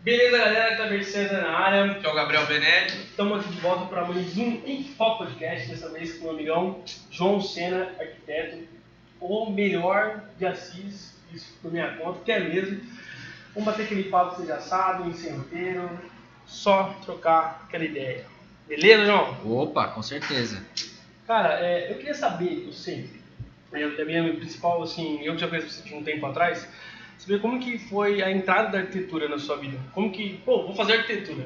Beleza, galera, Kleber César na área. Que é o Gabriel Benetti. Estamos aqui de volta para mais um Enfoque Podcast, dessa vez com o meu amigão João Sena, arquiteto, o melhor de Assis, isso por minha conta, que é mesmo. Vamos bater aquele papo que vocês já sabem, sem roteiro, só trocar aquela ideia. Beleza, João? Opa, com certeza. Cara, eu queria saber, eu sei, a minha principal, assim, eu que já conheço você de um tempo atrás, saber como que foi a entrada da arquitetura na sua vida. Como que, vou fazer arquitetura.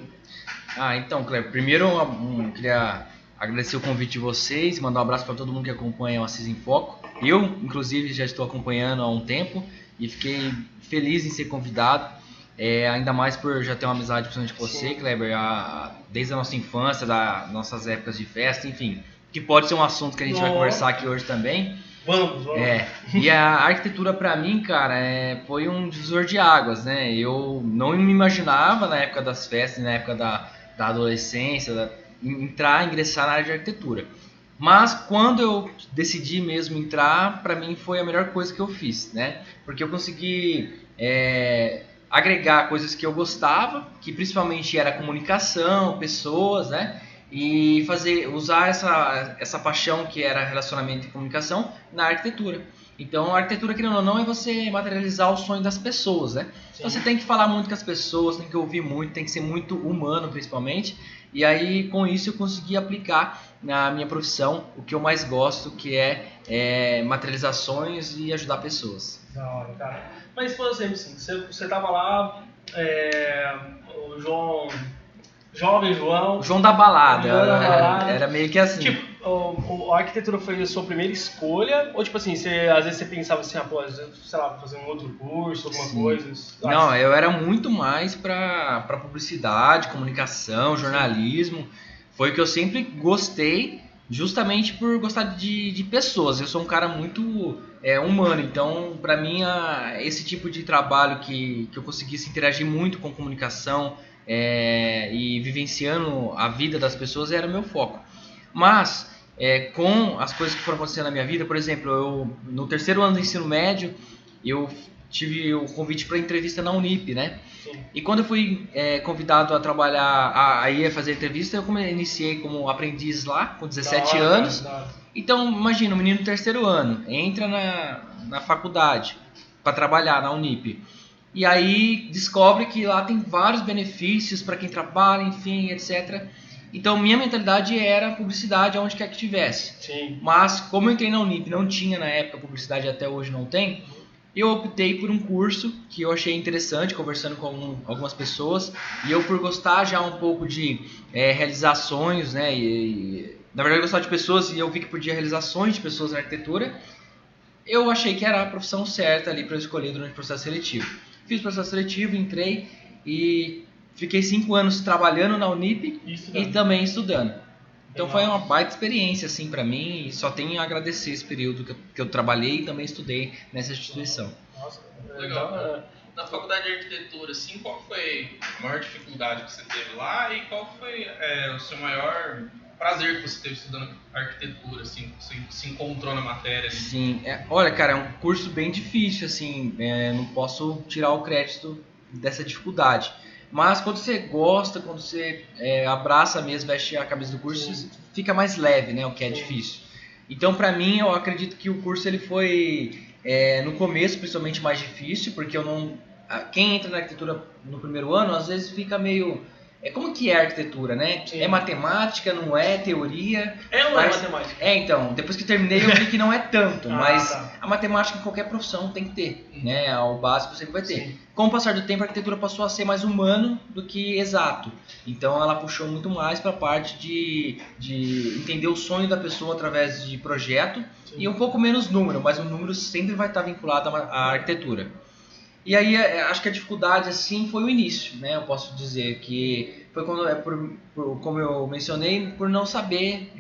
Então, Cleber, primeiro eu queria agradecer o convite de vocês, mandar um abraço para todo mundo que acompanha o Assis em Foco. Eu, inclusive, já estou acompanhando há um tempo e fiquei feliz em ser convidado, ainda mais por já ter uma amizade principalmente com você, Cleber, desde a nossa infância, das nossas épocas de festa, enfim, que pode ser um assunto que a gente vai conversar aqui hoje também. Vamos. E a arquitetura pra mim, cara, foi um divisor de águas, né? Eu não me imaginava na época das festas, na época da adolescência, ingressar na área de arquitetura. Mas quando eu decidi mesmo entrar, pra mim foi a melhor coisa que eu fiz, né? Porque eu consegui agregar coisas que eu gostava, que principalmente era comunicação, pessoas, né? E usar essa paixão que era relacionamento e comunicação na arquitetura. Então a arquitetura, querendo ou não, é você materializar o sonho das pessoas, né? Então você tem que falar muito com as pessoas, tem que ouvir muito, tem que ser muito humano principalmente. E aí com isso eu consegui aplicar na minha profissão o que eu mais gosto, que é materializar sonhos e ajudar pessoas. Da hora, cara. Mas por exemplo, assim, você tava lá, o João... Jovem João. O João da balada. Era meio que assim. Tipo, a arquitetura foi a sua primeira escolha? Ou tipo assim, às vezes você pensava assim, sei lá, fazer um outro curso, alguma coisa? Não, eu era muito mais pra publicidade, comunicação, jornalismo. Foi o que eu sempre gostei, justamente por gostar de pessoas. Eu sou um cara muito humano, então pra mim esse tipo de trabalho que eu conseguisse interagir muito com comunicação, e vivenciando a vida das pessoas era o meu foco. Mas com as coisas que foram acontecendo na minha vida, por exemplo, no terceiro ano do ensino médio eu tive o convite para entrevista na Unip, né? Sim. E quando eu fui convidado a trabalhar, a ir fazer entrevista, eu iniciei como aprendiz lá, com 17 anos. Então, imagina, um menino do terceiro ano, entra na faculdade para trabalhar na Unip. E aí descobre que lá tem vários benefícios para quem trabalha, enfim, etc. Então minha mentalidade era publicidade aonde quer que tivesse. Sim. Mas como eu entrei na Unip, não tinha na época publicidade, até hoje não tem, eu optei por um curso que eu achei interessante, conversando com algumas pessoas. E eu, por gostar já um pouco de realizar sonhos, né? E, na verdade eu gostava de pessoas e eu vi que podia realizar sonhos de pessoas na arquitetura. Eu achei que era a profissão certa ali para eu escolher durante o processo seletivo. Fiz o processo seletivo, entrei e fiquei 5 anos trabalhando na Unip e também estudando. Então foi uma baita experiência assim para mim e só tenho a agradecer esse período que eu trabalhei e também estudei nessa instituição. Nossa, legal. Na faculdade de arquitetura, assim, qual foi a maior dificuldade que você teve lá e qual foi o seu maior prazer que você teve estudando arquitetura, assim, que você se encontrou na matéria? Ali? Sim, olha, cara, é um curso bem difícil, assim, não posso tirar o crédito dessa dificuldade. Mas quando você gosta, quando você abraça mesmo, veste a cabeça do curso, sim, fica mais leve, né, o que é difícil. Então, pra mim, eu acredito que o curso ele foi, no começo, principalmente mais difícil, porque quem entra na arquitetura no primeiro ano, às vezes fica meio... Como que é a arquitetura, né? Sim. É matemática, não é teoria. Não é matemática. Então, depois que terminei eu vi que não é tanto, mas a matemática em qualquer profissão tem que ter, né? O básico sempre vai ter. Sim. Com o passar do tempo, a arquitetura passou a ser mais humano do que exato. Então ela puxou muito mais para a parte de entender o sonho da pessoa através de projeto. Sim. E um pouco menos número, mas o número sempre vai estar vinculado à arquitetura. E aí, acho que a dificuldade, assim, foi o início, né? Eu posso dizer que foi quando, como eu mencionei, por não saber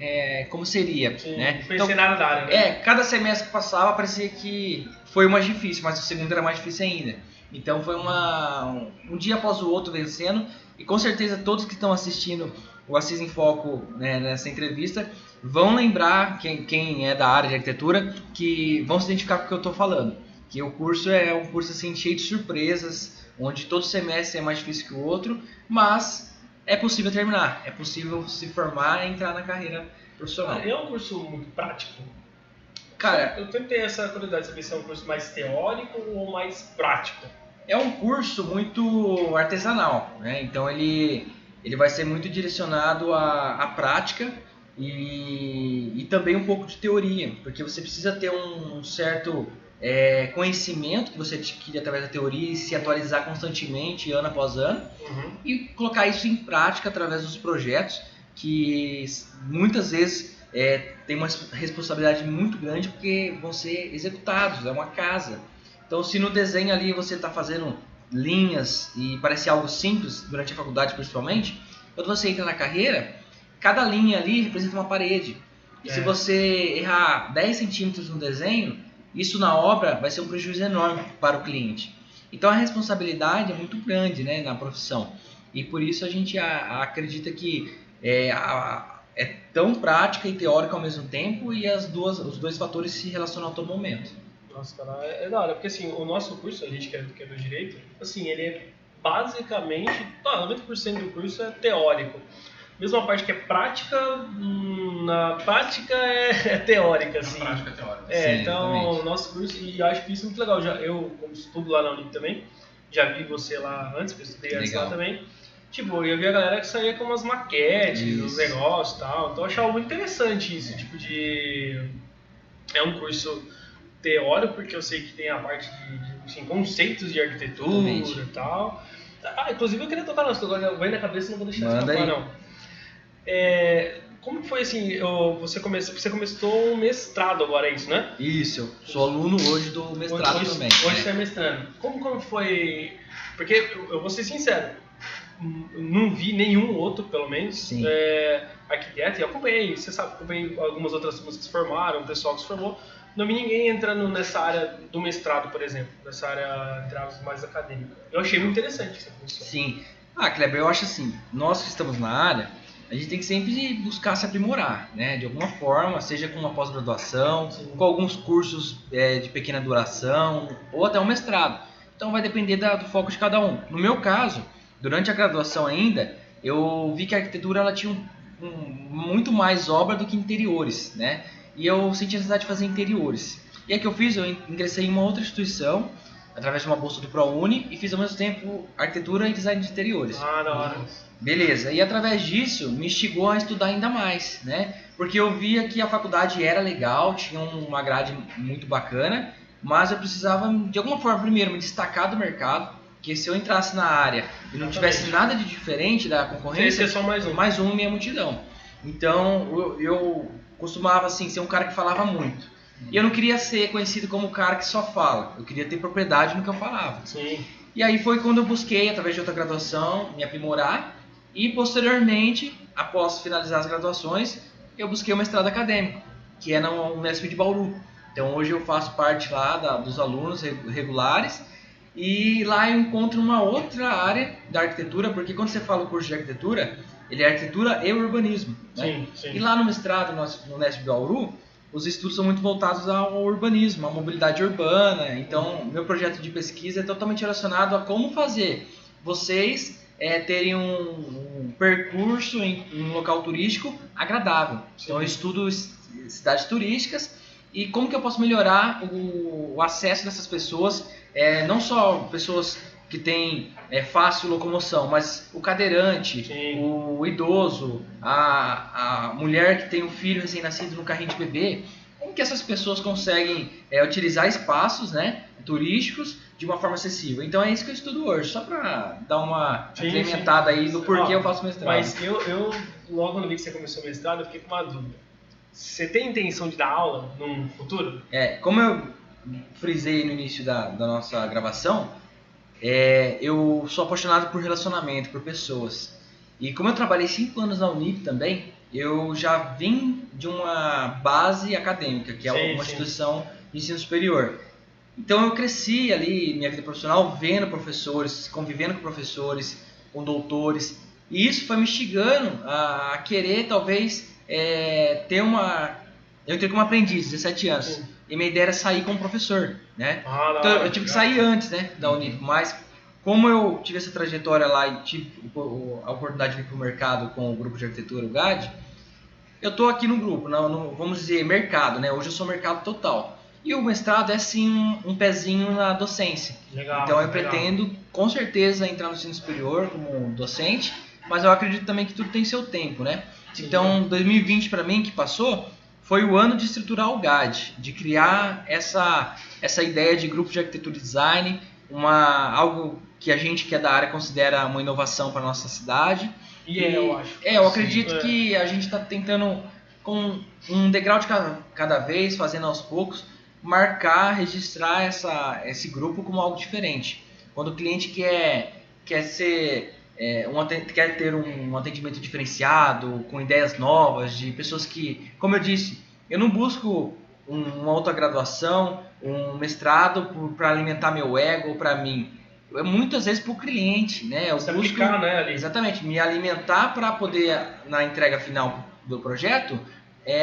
como seria, sim, né? Não conhecer nada da área, né? Cada semestre que passava parecia que foi o mais difícil, mas o segundo era mais difícil ainda. Então foi um dia após o outro vencendo, e com certeza todos que estão assistindo o Assis em Foco, né, nessa entrevista vão lembrar, quem é da área de arquitetura, que vão se identificar com o que eu estou falando. Que o curso é um curso assim, cheio de surpresas, onde todo semestre é mais difícil que o outro, mas é possível terminar, é possível se formar e entrar na carreira profissional. É um curso muito prático? Cara, eu tentei essa curiosidade de saber se é um curso mais teórico ou mais prático. é um curso muito artesanal, né? Então ele vai ser muito direcionado à prática e também um pouco de teoria, porque você precisa ter um certo conhecimento que você adquire através da teoria e se atualizar constantemente, ano após ano, e colocar isso em prática através dos projetos, que muitas vezes tem uma responsabilidade muito grande porque vão ser executados, é uma casa. Então, se no desenho ali você está fazendo linhas e parece algo simples, durante a faculdade principalmente, quando você entra na carreira, cada linha ali representa uma parede. E se você errar 10 centímetros no desenho, isso na obra vai ser um prejuízo enorme para o cliente. Então, a responsabilidade é muito grande, né, na profissão. E por isso a gente acredita que é tão prática e teórica ao mesmo tempo, e os dois fatores se relacionam a todo momento. Nossa, cara, é da hora, porque assim, o nosso curso, a gente que é do direito, assim, ele é basicamente, 90% do curso é teórico. Mesmo a parte que é prática, na prática é teórica, assim. Na prática é teórica. Sim, Então, exatamente. o nosso curso, e eu acho que isso é muito legal. Eu, como estudo lá na Unip também, já vi você lá antes, que eu estudei antes lá também. Tipo, eu vi a galera que saía com umas maquetes, os negócios e tal. Então eu achava muito interessante isso, tipo de... É um curso teórico, porque eu sei que tem a parte de conceitos de arquitetura e tal. Inclusive eu queria tocar nisso, agora vai na cabeça, não vou deixar de escapar, não. Como que foi assim, você começou um mestrado agora, é isso, né? Isso, eu sou aluno hoje do mestrado também. Hoje você é mestrando. Como foi... Porque eu vou ser sincero, não vi nenhum outro, pelo menos, arquiteto, e acompanhei, você sabe, acompanhei algumas outras turmas que se formaram, o pessoal que se formou. Não vi ninguém entrando nessa área do mestrado, por exemplo, nessa área mais acadêmica. Eu achei muito interessante essa função. Sim. Kleber, eu acho assim, nós que estamos na área, a gente tem que sempre buscar se aprimorar, né? De alguma forma, seja com uma pós-graduação, com alguns cursos de pequena duração, ou até um mestrado. Então vai depender do foco de cada um. No meu caso, durante a graduação ainda, eu vi que a arquitetura ela tinha muito mais obra do que interiores, né? E eu senti a necessidade de fazer interiores. E aí que eu fiz, eu ingressei em uma outra instituição, através de uma bolsa do ProUni, e fiz ao mesmo tempo arquitetura e design de interiores. Da hora. Beleza, e através disso me instigou a estudar ainda mais, né? Porque eu via que a faculdade era legal, tinha uma grade muito bacana, mas eu precisava, de alguma forma, primeiro, me destacar do mercado, que se eu entrasse na área e não tivesse nada de diferente da concorrência, só mais um minha multidão. Então, eu costumava assim, ser um cara que falava muito. E eu não queria ser conhecido como o cara que só fala. Eu queria ter propriedade no que eu falava. Sim. E aí foi quando eu busquei, através de outra graduação, me aprimorar. E posteriormente, após finalizar as graduações, eu busquei o mestrado acadêmico, que é na Unesp de Bauru. Então hoje eu faço parte lá dos alunos regulares. E lá eu encontro uma outra área da arquitetura, porque quando você fala o curso de arquitetura, ele é arquitetura e urbanismo, né? Sim. E lá no mestrado, no Unesp de Bauru, os estudos são muito voltados ao urbanismo, à mobilidade urbana. Então, meu projeto de pesquisa é totalmente relacionado a como fazer vocês terem um percurso em um local turístico agradável. Sim. Então, eu estudo cidades turísticas e como que eu posso melhorar o acesso dessas pessoas, não só pessoas que têm fácil locomoção, mas o cadeirante, o idoso, a mulher que tem um filho recém-nascido no carrinho de bebê. Como que essas pessoas conseguem utilizar espaços, né, turísticos de uma forma acessível? Então é isso que eu estudo hoje, só para dar uma implementada aí do porquê eu faço mestrado. Mas eu, logo quando vi que você começou o mestrado, eu fiquei com uma dúvida. Você tem intenção de dar aula no futuro? Como eu frisei no início da nossa gravação, eu sou apaixonado por relacionamento, por pessoas. E como eu trabalhei 5 anos na Unip também, eu já vim de uma base acadêmica, que é uma instituição de ensino superior. Então eu cresci ali, minha vida profissional, vendo professores, convivendo com professores, com doutores. E isso foi me instigando a querer, talvez, Eu entrei como aprendiz, 17 anos. E minha ideia era sair como professor, né? Então eu tive que sair antes, né, da Unip, mas como eu tive essa trajetória lá e tive a oportunidade de vir para o mercado com o grupo de arquitetura, o GAD, eu estou aqui no grupo, vamos dizer, mercado, né? Hoje eu sou mercado total. E o mestrado é sim um pezinho na docência. Legal, então eu pretendo, com certeza, entrar no ensino superior como docente, mas eu acredito também que tudo tem seu tempo, né? Sim. Então 2020 para mim, que passou, foi o ano de estruturar o GAD, de criar essa ideia de grupo de arquitetura e design, algo que a gente que é da área considera uma inovação para a nossa cidade. Eu acho. Eu acredito que a gente está tentando, com um degrau de cada vez, fazendo aos poucos, marcar, registrar esse grupo como algo diferente. Quando o cliente quer ter um atendimento diferenciado, com ideias novas, de pessoas que, como eu disse, eu não busco uma autograduação, um mestrado para alimentar meu ego ou para mim. Muitas vezes para o cliente, né? Eu busco aplicar, né, ali. Exatamente, me alimentar para poder, na entrega final do projeto,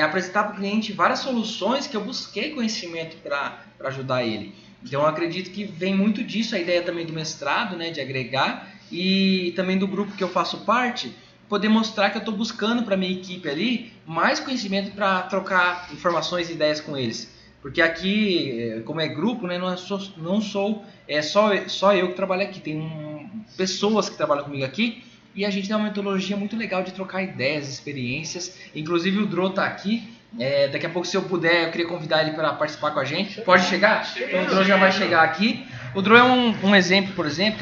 apresentar para o cliente várias soluções que eu busquei conhecimento para ajudar ele. Então eu acredito que vem muito disso, a ideia também do mestrado, né, de agregar, e também do grupo que eu faço parte, poder mostrar que eu estou buscando para a minha equipe ali mais conhecimento para trocar informações e ideias com eles. Porque aqui, como é grupo, né, não sou só eu que trabalho aqui, tem pessoas que trabalham comigo aqui, e a gente tem uma metodologia muito legal de trocar ideias, experiências. Inclusive o Drô está aqui, daqui a pouco, se eu puder, eu queria convidar ele para participar com a gente. Pode chegar? Então o Drô já vai chegar aqui. O Drô é um exemplo, por exemplo,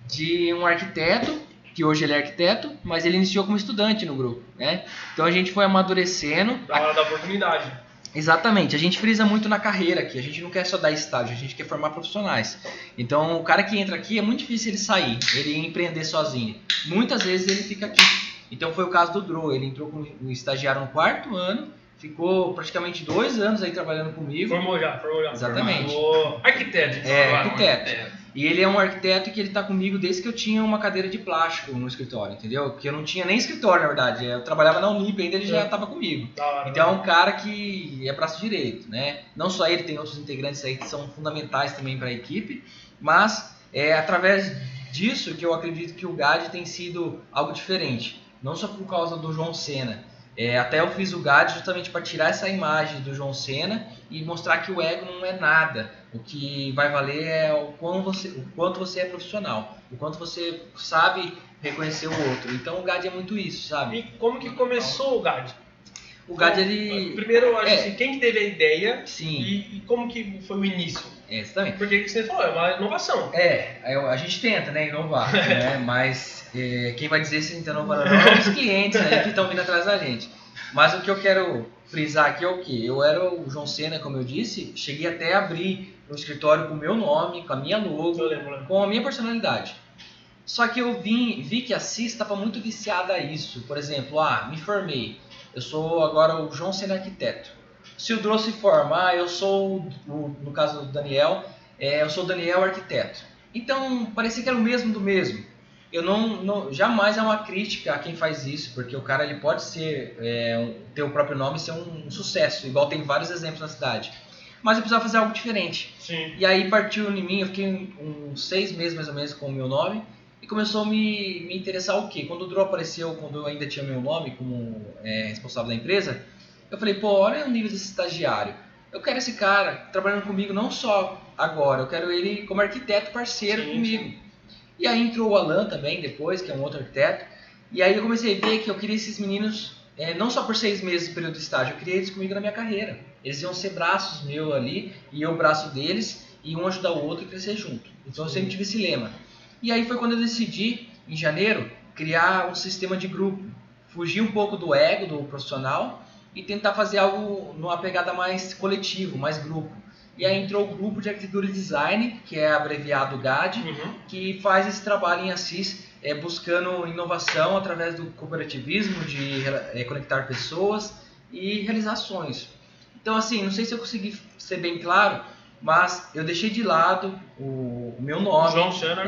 de um arquiteto, que hoje ele é arquiteto, mas ele iniciou como estudante no grupo, né? Então a gente foi amadurecendo. Da hora da oportunidade. Exatamente, a gente frisa muito na carreira aqui, a gente não quer só dar estágio, a gente quer formar profissionais. Então o cara que entra aqui é muito difícil ele sair, ele empreender sozinho. Muitas vezes ele fica aqui. Então foi o caso do Drô, ele entrou como estagiário no 4º ano, ficou praticamente 2 anos aí trabalhando comigo. Formou já. Exatamente. Arquiteto. Arquiteto. E ele é um arquiteto que ele está comigo desde que eu tinha uma cadeira de plástico no escritório, entendeu? Porque eu não tinha nem escritório, na verdade. Eu trabalhava na Unip, ainda ele já estava comigo. Então é um cara que é braço direito, né? Não só ele, tem outros integrantes aí que são fundamentais também para a equipe. Mas é através disso que eu acredito que o GAD tem sido algo diferente. Não só por causa do João Sena. Até eu fiz o GAD justamente para tirar essa imagem do João Sena e mostrar que o ego não é nada. O que vai valer é o quanto você é profissional, o quanto você sabe reconhecer o outro. Então o GAD é muito isso, sabe? E como que começou o GAD? O GAD, ele... Primeiro, eu acho assim, quem que teve a ideia? Sim. E como que foi o início? Exatamente. Porque você falou, é uma inovação. A gente tenta, né, inovar, né? Mas quem vai dizer se a gente está inovando ou não é os clientes, né, que estão vindo atrás da gente. Mas o que eu quero frisar aqui é o quê? Eu era o João Sena, como eu disse, cheguei até a abrir um escritório com o meu nome, com a minha logo, com a minha personalidade. Só que eu vi que a CIS estava muito viciada a isso. Por exemplo, me formei, eu sou agora o João Sena arquiteto. Se o Drô se forma, eu sou, no caso do Daniel, eu sou o Daniel arquiteto. Então, parecia que era o mesmo do mesmo. Eu jamais é uma crítica a quem faz isso, porque o cara ele pode ter o próprio nome e ser um sucesso, igual tem vários exemplos na cidade. Mas eu precisava fazer algo diferente. Sim. E aí partiu em mim, eu fiquei uns 6 meses mais ou menos com o meu nome, e começou a me interessar o quê? Quando o Drô apareceu, quando eu ainda tinha meu nome como responsável da empresa, eu falei, pô, olha o nível desse estagiário. Eu quero esse cara trabalhando comigo não só agora, eu quero ele como arquiteto parceiro comigo. Sim. E aí entrou o Alan também depois, que é um outro arquiteto. E aí eu comecei a ver que eu queria esses meninos, não só por 6 meses de período de estágio, eu queria eles comigo na minha carreira. Eles iam ser braços meus ali, e eu braço deles, e um ajudar o outro e crescer junto. Então eu sempre tive esse lema. E aí foi quando eu decidi, em janeiro, criar um sistema de grupo. Fugir um pouco do ego, do profissional, e tentar fazer algo numa pegada mais coletivo, mais grupo. E aí entrou o grupo de arquitetura e design, que é abreviado GAD, que faz esse trabalho em Assis, buscando inovação através do cooperativismo, de conectar pessoas e realizar sonhos. Então, assim, não sei se eu consegui ser bem claro, mas eu deixei de lado o meu nome, João Sena,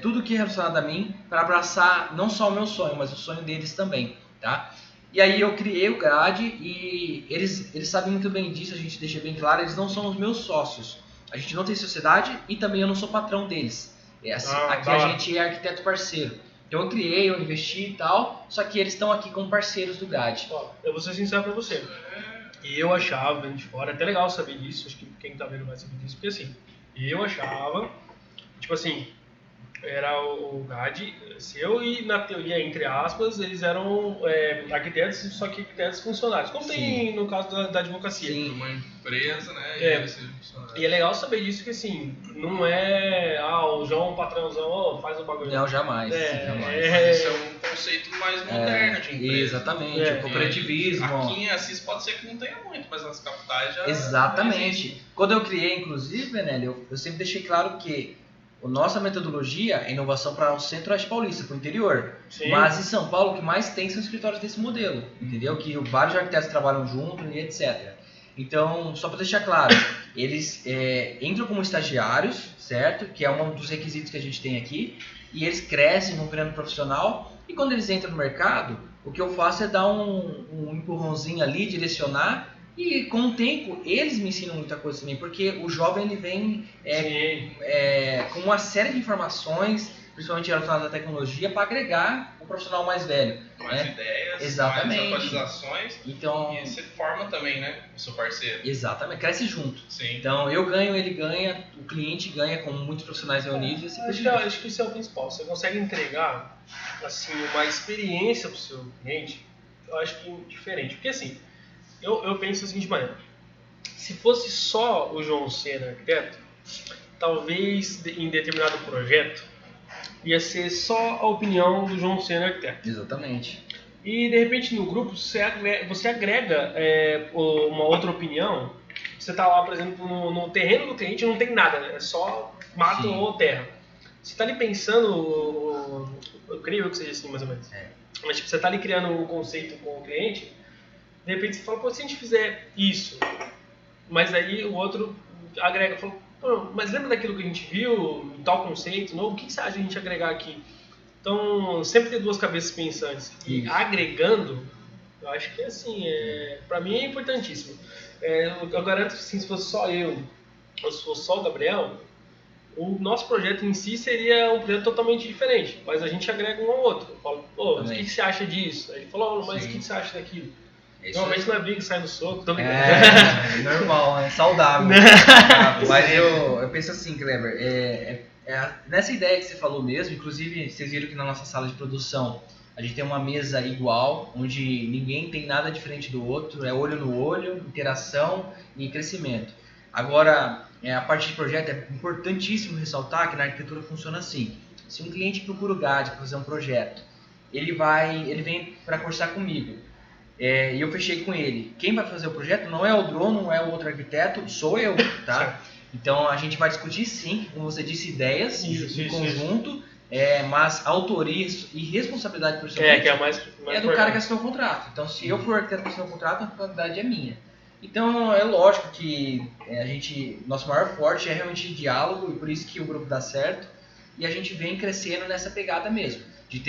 tudo que é relacionado a mim, para abraçar não só o meu sonho, mas o sonho deles também, tá? E aí eu criei o GAD e eles sabem muito bem disso, a gente deixa bem claro, eles não são os meus sócios. A gente não tem sociedade e também eu não sou patrão deles. Aqui a gente é arquiteto parceiro. Então eu criei, eu investi e tal, só que eles estão aqui como parceiros do GAD. Eu vou ser sincero pra você. E eu achava, vendo de fora, é até legal saber disso, acho que quem tá vendo vai saber disso, porque assim, eu achava, tipo assim, era o GAD seu e na teoria, entre aspas, eles eram arquitetos, só que arquitetos funcionários, como tem no caso da advocacia. Sim, uma empresa, né, e é legal saber disso, que assim, não é, o João, o patrãozão, faz o bagulho. Não, jamais. Esse é um conceito mais moderno de empresa. Exatamente, o cooperativismo. Aqui em Assis pode ser que não tenha muito, mas nas capitais já... Exatamente. Quando eu criei, inclusive, Benelli, eu sempre deixei claro que a nossa metodologia é inovação para o centro-oeste paulista, para o interior. Sim. Mas em São Paulo, o que mais tem são escritórios desse modelo, entendeu? Que vários arquitetos trabalham junto e etc. Então, só para deixar claro, eles entram como estagiários, certo? Que é um dos requisitos que a gente tem aqui. E eles crescem, vão virando profissional. E quando eles entram no mercado, o que eu faço é dar um empurrãozinho ali, direcionar. E com o tempo, eles me ensinam muita coisa também, porque o jovem ele vem com uma série de informações, principalmente relacionadas à tecnologia, para agregar o profissional mais velho. Mais ideias, exatamente, mais atualizações, então, e você forma também, né, o seu parceiro. Exatamente, cresce junto. Sim. Então eu ganho, ele ganha, o cliente ganha com muitos profissionais reunidos. Acho que isso é o principal, você consegue entregar assim, uma experiência para o seu cliente, eu acho que diferente, porque assim, eu penso da seguinte maneira, se fosse só o João Sena arquiteto, talvez em determinado projeto ia ser só a opinião do João Sena arquiteto. Exatamente. E de repente no grupo você agrega uma outra opinião. Você está lá, por exemplo, no terreno do cliente, não tem nada, né? É só mato ou terra. Você está ali pensando, eu creio que seja assim mais ou menos, mas tipo, você está ali criando um conceito com o cliente. De repente você fala, pô, se a gente fizer isso, mas aí o outro agrega, fala, pô, mas lembra daquilo que a gente viu, tal conceito, não? O que você acha de a gente agregar aqui? Então, sempre ter duas cabeças pensantes e agregando, eu acho que assim, pra mim é importantíssimo. Eu garanto que assim, se fosse só eu, ou se fosse só o Gabriel, o nosso projeto em si seria um projeto totalmente diferente, mas a gente agrega um ao outro. Eu falo, pô, o que você acha disso? Aí ele falou, mas o que você acha daquilo? Normalmente não é briga, sai no soco, tô brincando. É normal, é saudável. Mas eu penso assim, Kleber, nessa ideia que você falou mesmo, inclusive vocês viram que na nossa sala de produção a gente tem uma mesa igual, onde ninguém tem nada diferente do outro, é olho no olho, interação e crescimento. Agora, a parte de projeto é importantíssimo ressaltar que na arquitetura funciona assim. Se um cliente procura o GAD para fazer um projeto, ele vem para conversar comigo. E eu fechei com ele. Quem vai fazer o projeto não é o Drono, não é o outro arquiteto, sou eu, tá? Então a gente vai discutir sim, como você disse, ideias em conjunto, mas autoria e responsabilidade por seu que é mais do cara que assinou o contrato. Então se eu for arquiteto que assinou o contrato, a responsabilidade é minha. Então é lógico que nosso maior forte é realmente diálogo, e por isso que o grupo dá certo, e a gente vem crescendo nessa pegada mesmo, de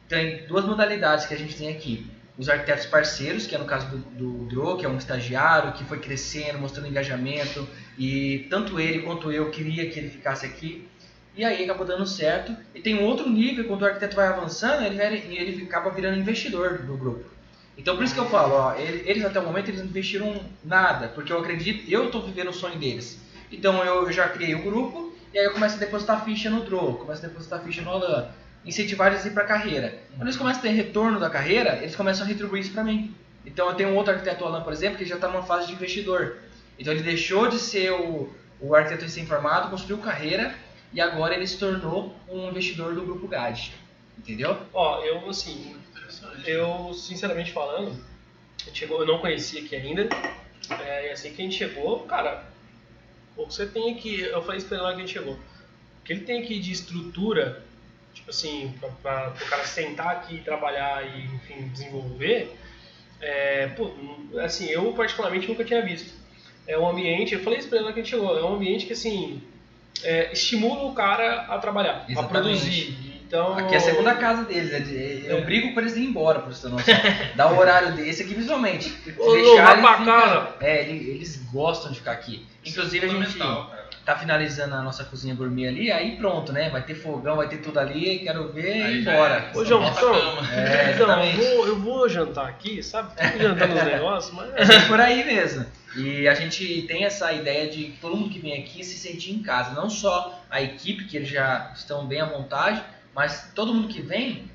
tem duas modalidades que a gente tem aqui. Os arquitetos parceiros, que é no caso do Dro, que é um estagiário, que foi crescendo, mostrando engajamento, e tanto ele quanto eu queria que ele ficasse aqui, e aí acabou dando certo. E tem um outro nível, quando o arquiteto vai avançando, ele acaba virando investidor do grupo. Então por isso que eu falo, eles até o momento eles não investiram nada, porque eu acredito, eu estou vivendo o sonho deles. Então eu já criei o grupo, e aí eu começo a depositar ficha no Dro, começo a depositar ficha no Alan, incentivar eles a ir para a carreira. Quando eles começam a ter retorno da carreira, eles começam a retribuir isso para mim. Então eu tenho um outro arquiteto, Alan, por exemplo, que já está numa fase de investidor. Então ele deixou de ser o arquiteto recém-formado, construiu carreira, e agora ele se tornou um investidor do Grupo GAD. Entendeu? Eu sinceramente falando, eu não conhecia aqui ainda, e assim que a gente chegou, cara, o que você tem aqui, eu falei isso pra ele lá que a gente chegou, o que ele tem aqui de estrutura, tipo assim, para o cara sentar aqui e trabalhar e, enfim, desenvolver, assim, eu particularmente nunca tinha visto. É um ambiente, eu falei isso pra ele lá que a gente chegou, é um ambiente que, assim, estimula o cara a trabalhar, a produzir. Então, aqui é a segunda casa deles, eu brigo para eles irem embora, por você ter noção. Dá o horário desse aqui visualmente. Eles gostam de ficar aqui. Inclusive a gente... tá finalizando a nossa cozinha gourmet ali, aí pronto, né? Vai ter fogão, vai ter tudo ali, quero ver Aí e já bora. Ô, João, então, exatamente. eu vou jantar aqui, sabe? Tô jantando uns negócios, mas... É por aí mesmo. E a gente tem essa ideia de que todo mundo que vem aqui se sentir em casa. Não só a equipe, que eles já estão bem à vontade, mas todo mundo que vem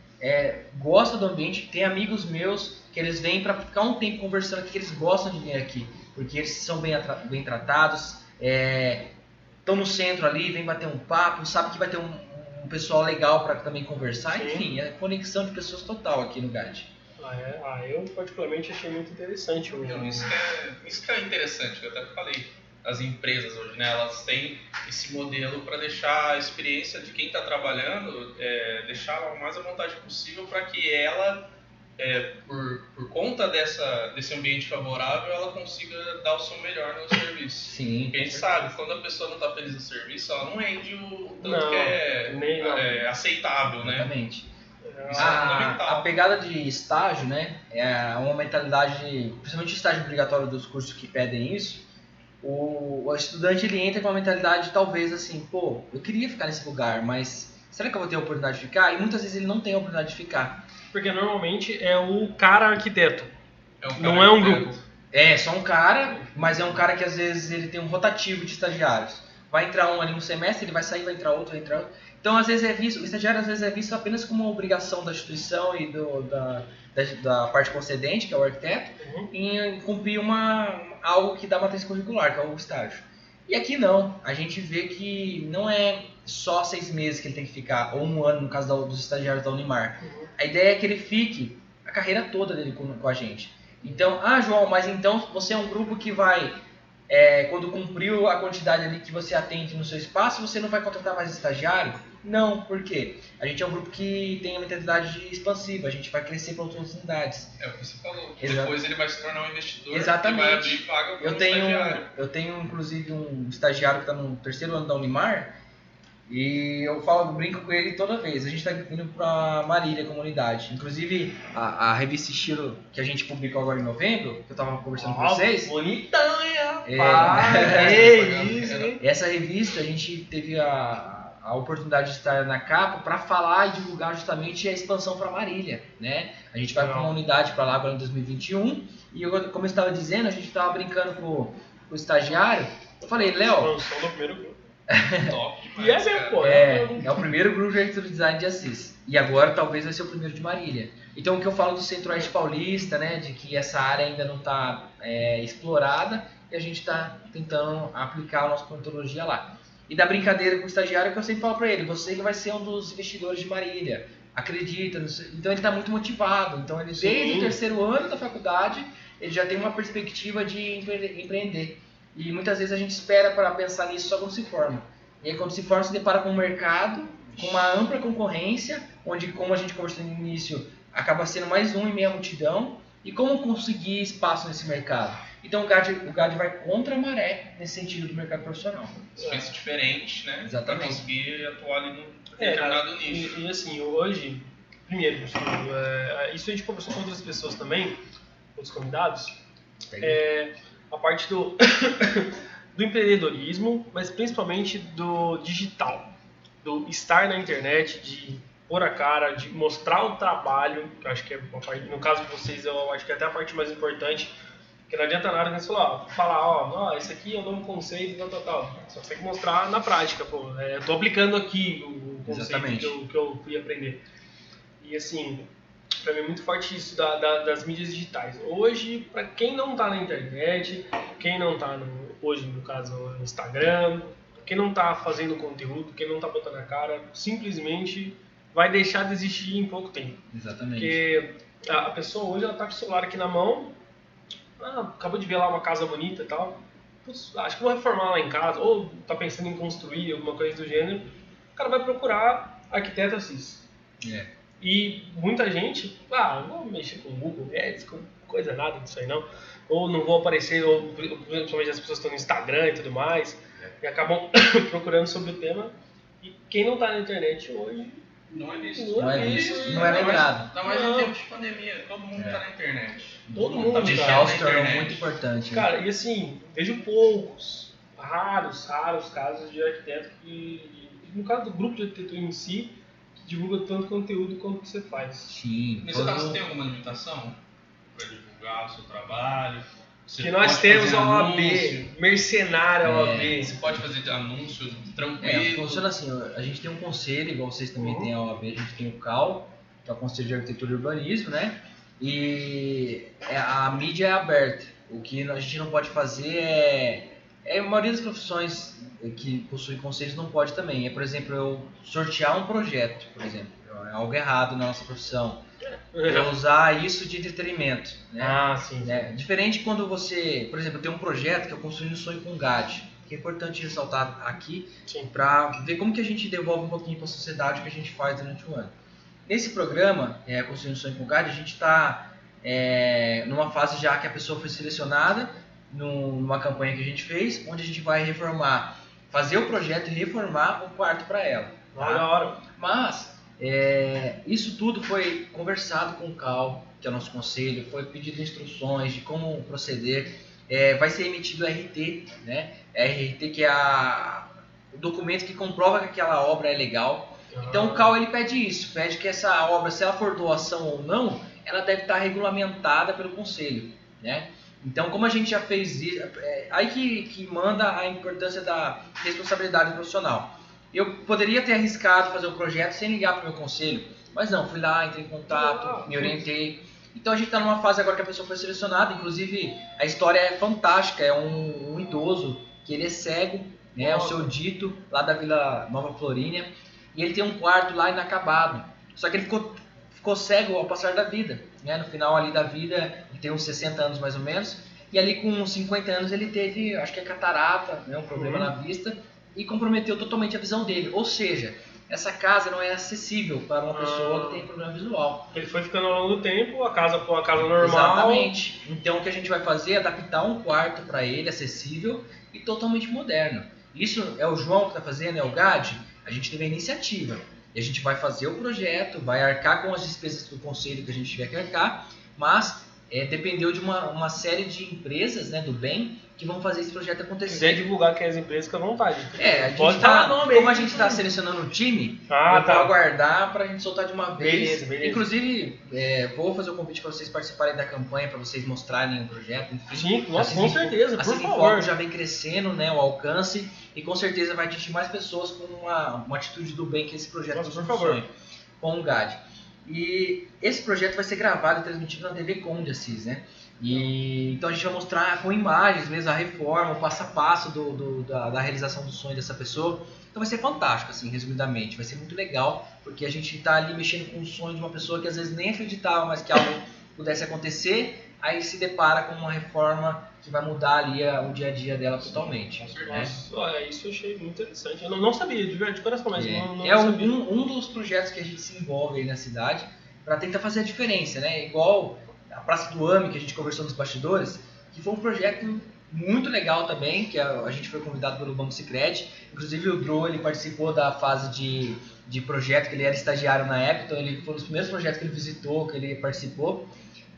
gosta do ambiente. Tem amigos meus que eles vêm para ficar um tempo conversando aqui, que eles gostam de vir aqui. Porque eles são bem tratados, estão no centro ali, vem bater um papo, sabe que vai ter um pessoal legal para também conversar. Sim. Enfim, é conexão de pessoas total aqui no GAD. Eu particularmente achei muito interessante. Então, isso que é interessante, que eu até falei. As empresas hoje, né, elas têm esse modelo para deixar a experiência de quem está trabalhando, deixar o mais à vontade possível para que ela, por conta desse ambiente favorável, ela consiga dar o seu melhor no serviço. Sim. Porque a gente sabe, quando a pessoa não está feliz no serviço, ela não rende o tanto Não, que é aceitável, né? Exatamente. Isso é fundamental. A pegada de estágio, né, é uma mentalidade, principalmente o estágio obrigatório dos cursos que pedem isso, o estudante ele entra com uma mentalidade talvez assim, pô, eu queria ficar nesse lugar, mas será que eu vou ter a oportunidade de ficar? E muitas vezes ele não tem a oportunidade de ficar. Porque normalmente é o cara arquiteto, Um não é um grupo. É só um cara, mas é um cara que às vezes ele tem um rotativo de estagiários. Vai entrar um ali um semestre, ele vai sair, vai entrar outro, vai entrar outro. Então, às vezes o estagiário às vezes é visto apenas como uma obrigação da instituição e da parte concedente, que é o arquiteto, em cumprir algo que dá matriz curricular, que é o estágio. E aqui não, a gente vê que não é só 6 meses que ele tem que ficar, ou 1 ano no caso dos estagiários da Unimar. A ideia é que ele fique a carreira toda dele com a gente. Então, João, mas então você é um grupo que vai... quando cumpriu a quantidade ali que você atende no seu espaço, você não vai contratar mais estagiário? Não, por quê? A gente é um grupo que tem a mentalidade expansiva, a gente vai crescer para outras unidades. É o que você falou. Exato. Depois ele vai se tornar um investidor. Exatamente. Que vai abrir vaga para um estagiário. Eu tenho inclusive um estagiário que está no 3º ano da Unimar e eu brinco com ele toda vez. A gente está indo para Marília, comunidade. Inclusive a revista Estilo que a gente publicou agora em novembro, que eu estava conversando com vocês. Bonitão, hein, rapaz? Isso. Essa revista a gente teve a oportunidade de estar na capa para falar e divulgar justamente a expansão para Marília, né? A gente vai para uma unidade para lá agora em 2021 e como eu estava dizendo, a gente estava brincando com o estagiário. Eu falei, Léo, Expansão do primeiro grupo. Top demais, E essa é, pô. é o primeiro grupo de arquitetura design de Assis. E agora talvez vai ser o primeiro de Marília. Então o que eu falo do Centro-Oeste Paulista, né, de que essa área ainda não está explorada e a gente está tentando aplicar a nossa metodologia lá. E da brincadeira com o estagiário que eu sempre falo para ele, você que vai ser um dos investidores de Marília, acredita. Então ele está muito motivado. Então ele desde o 3º ano da faculdade ele já tem uma perspectiva de empreender. E muitas vezes a gente espera para pensar nisso só quando se forma. E aí quando se forma se depara com um mercado, com uma ampla concorrência, onde, como a gente conversou no início, acaba sendo mais um em meia multidão. E como conseguir espaço nesse mercado? Então o GAD vai contra a maré nesse sentido do mercado profissional. Pensa diferente, né? Exatamente. Para conseguir atuar ali no determinado nicho. E assim, hoje, primeiro, isso a gente conversou com outras pessoas também, outros convidados, a parte do empreendedorismo, mas principalmente do digital, do estar na internet, de pôr a cara, de mostrar o trabalho, que eu acho que é uma parte, no caso de vocês, eu acho que é até a parte mais importante, porque não adianta nada você falar, esse aqui é o novo conceito, tal. Só você tem que mostrar na prática, pô. Eu tô aplicando aqui o conceito que eu fui aprender. E assim, pra mim é muito forte isso das mídias digitais. Hoje, pra quem não tá na internet, quem não tá hoje no caso no Instagram, quem não tá fazendo conteúdo, quem não tá botando a cara, simplesmente vai deixar de existir em pouco tempo. Exatamente. Porque a pessoa hoje ela tá com o celular aqui na mão, acabou de ver lá uma casa bonita e tal, acho que vou reformar lá em casa, ou tá pensando em construir alguma coisa do gênero, o cara vai procurar arquiteto Assis. E muita gente, não vou mexer com Google Ads, com coisa nada disso aí não, ou não vou aparecer, ou principalmente as pessoas estão no Instagram e tudo mais, e acabam procurando sobre o tema, e quem não tá na internet hoje não é visto. Não é lembrado. Ainda mais em tempos de pandemia, todo mundo tá na internet. Todo mundo O tá digital na se tornou internet. muito importante. Cara, e assim, vejo poucos raros casos de arquiteto que, no caso do grupo de arquitetura em si, que divulga tanto conteúdo quanto você faz. Sim. Nesse caso, você tem alguma limitação para divulgar o seu trabalho? Você Que nós pode temos fazer a OAB, anúncio, mercenária OAB. Você pode fazer anúncio tranquilo. Funciona assim, a gente tem um conselho, igual vocês também têm a OAB, a gente tem o CAL, que é o Conselho de Arquitetura e Urbanismo, né? E a mídia é aberta. O que a gente não pode fazer a maioria das profissões que possuem conselhos não pode também. Por exemplo, eu sortear um projeto, por exemplo, é algo errado na nossa profissão. Eu usar isso de entretenimento, né? Ah, sim. Diferente quando você, por exemplo, eu tenho um projeto que eu construí um sonho com o GAD, que é importante ressaltar aqui para ver como que a gente devolve um pouquinho para a sociedade o que a gente faz durante o ano. Nesse programa, Construindo um Sonho com o GAD, a gente está numa fase já que a pessoa foi selecionada numa campanha que a gente fez, onde a gente vai reformar, fazer o projeto e reformar o quarto para ela. Tá? Da hora. Mas isso tudo foi conversado com o CAL, que é o nosso conselho, foi pedido instruções de como proceder. Vai ser emitido o RT, né? RT que é o documento que comprova que aquela obra é legal. Então o CAL ele pede isso, pede que essa obra, se ela for doação ou não, ela deve estar regulamentada pelo conselho, né? Então, como a gente já fez isso, aí que manda a importância da responsabilidade profissional. Eu poderia ter arriscado fazer o projeto sem ligar para o meu conselho, mas não, fui lá, entrei em contato, me orientei. Então a gente está numa fase agora que a pessoa foi selecionada, inclusive a história é fantástica, é um idoso que ele é cego, né, o seu Dito, lá da Vila Nova Florínia, e ele tem um quarto lá inacabado, só que ele ficou cego ao passar da vida, né, no final ali da vida, ele tem uns 60 anos mais ou menos, e ali com uns 50 anos ele teve, acho que é catarata, né, um problema na vista, e comprometeu totalmente a visão dele, ou seja, essa casa não é acessível para uma pessoa que tem problema visual. Ele foi ficando ao longo do tempo, a casa foi uma casa normal. Exatamente. Então o que a gente vai fazer é adaptar um quarto para ele, acessível e totalmente moderno. Isso é o João que está fazendo, é o GAD. A gente teve a iniciativa. E a gente vai fazer o projeto, vai arcar com as despesas do conselho que a gente tiver que arcar, mas dependeu de uma série de empresas, né, do bem, que vão fazer esse projeto acontecer. Se quiser divulgar quem é as empresas, fica à vontade. Pode falar nome. Como a gente está selecionando o time, eu vou aguardar para a gente soltar de uma vez. Beleza. Inclusive, vou fazer o convite para vocês participarem da campanha, para vocês mostrarem o projeto. Enfim, sim, nossa, com certeza, por favor. Já vem crescendo, né, o alcance e com certeza vai atingir mais pessoas com uma atitude do bem que esse projeto por favor. Com o GAD. E esse projeto vai ser gravado e transmitido na TV Com de Assis, né? Então a gente vai mostrar com imagens mesmo a reforma, o passo a passo da realização do sonho dessa pessoa. Então vai ser fantástico, assim, resumidamente. Vai ser muito legal, porque a gente está ali mexendo com o sonho de uma pessoa que às vezes nem acreditava mais que algo pudesse acontecer, aí se depara com uma reforma que vai mudar ali o dia a dia dela totalmente. Nossa, isso eu achei muito interessante. Eu não sabia, de coração, mas não sabia. Um dos projetos que a gente se envolve aí na cidade para tentar fazer a diferença, né? Igual a Praça do AME, que a gente conversou nos bastidores, que foi um projeto muito legal também, que a gente foi convidado pelo Banco Sicredi. Inclusive o Dro, ele participou da fase de projeto, que ele era estagiário na época, então ele foi um dos primeiros projetos que ele visitou, que ele participou.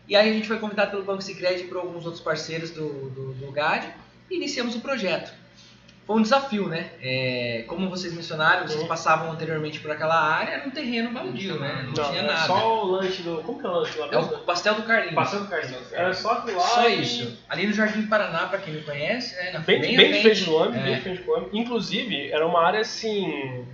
E aí a gente foi convidado pelo Banco Sicredi e por alguns outros parceiros do GAD e iniciamos o projeto. Foi um desafio, né? Como vocês mencionaram, vocês passavam anteriormente por aquela área, era um terreno baldio, né? Não tinha nada. Só o lanche como que é o lanche lá? É o Pastel do Carlinhos. Pastel do Carlinhos. Era só aquilo lá. Só isso. Ali no Jardim Paraná, pra quem não conhece, né? Bem frente do AME, bem frente do AME. Inclusive, era uma área assim,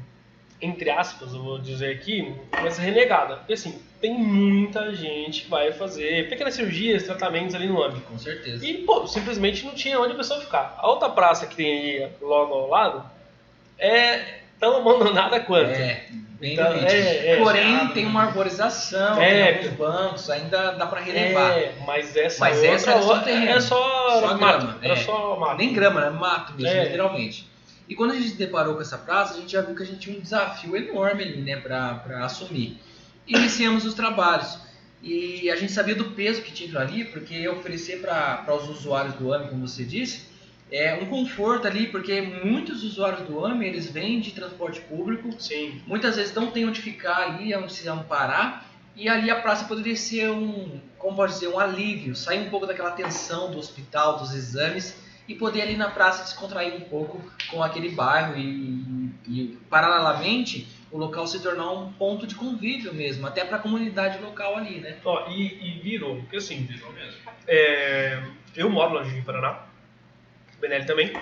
entre aspas, eu vou dizer aqui, mas renegada. Porque assim, tem muita gente que vai fazer pequenas cirurgias, tratamentos ali no AME. Com certeza. E, simplesmente não tinha onde a pessoa ficar. A outra praça que tem aí logo ao lado é tão abandonada quanto. Bem então, porém, tem uma arborização, tem alguns bancos, ainda dá pra relevar. Mas essa é só grama. Era só mato. Nem grama, né? Mato mesmo, literalmente. E quando a gente se deparou com essa praça, a gente já viu que a gente tinha um desafio enorme ali, né, pra assumir. E iniciamos os trabalhos. E a gente sabia do peso que tinha ali, porque oferecer para os usuários do AME, como você disse, um conforto ali, porque muitos usuários do AME, eles vêm de transporte público. Sim. Muitas vezes não tem onde ficar ali, onde se amparar. E ali a praça poderia ser um alívio, sair um pouco daquela tensão do hospital, dos exames, e poder ali na praça descontrair um pouco com aquele bairro e paralelamente o local se tornar um ponto de convívio mesmo, até para a comunidade local ali, né? Ó, e virou, porque assim, Virou mesmo. eu moro longe de Paraná, o Benelli também,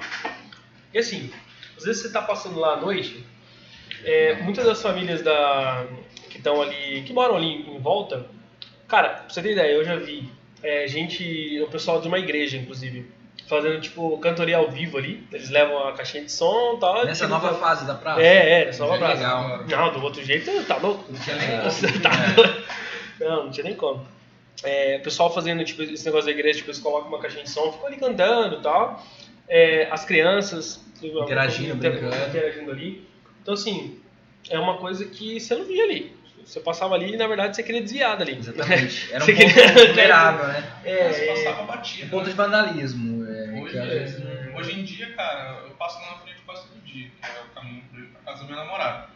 e assim, às vezes você tá passando lá à noite, muitas das famílias que estão ali, que moram ali em volta, cara, pra você ter ideia, eu já vi o pessoal de uma igreja, inclusive, fazendo tipo cantoria ao vivo ali, eles levam a caixinha de som e tal. Nessa nova fase da praça? Nessa nova praça. Legal. Não, do outro jeito, tá louco? Não tinha nem Não tinha nem como. O pessoal fazendo tipo, esse negócio da igreja, tipo, eles colocam uma caixinha de som, ficam ali cantando e tal. As crianças interagindo ali. Então, assim, é uma coisa que você não via ali. Você passava ali e, na verdade, você queria desviar dali. Exatamente. Era um ponto vulnerável, né? Você passava batia. Um ponto de vandalismo. Hoje em dia, cara, eu passo lá na frente quase todo dia, que é o caminho pra casa da minha namorada.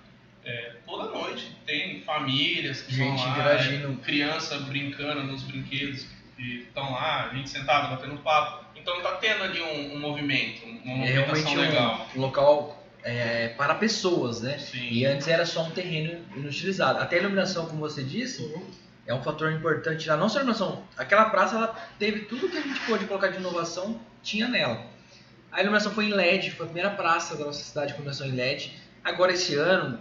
Toda noite tem famílias que gente estão lá, interagindo. Criança brincando nos brinquedos que estão lá, gente sentada, batendo papo. Então tá tendo ali um movimento, uma movimentação legal. Um local para pessoas, né? Sim. E antes era só um terreno inutilizado. Até a iluminação, como você disse, é um fator importante lá. Não só a iluminação, aquela praça ela teve tudo que a gente pôde colocar de inovação, tinha nela. A iluminação foi em LED, foi a primeira praça da nossa cidade que começou em LED. Agora esse ano,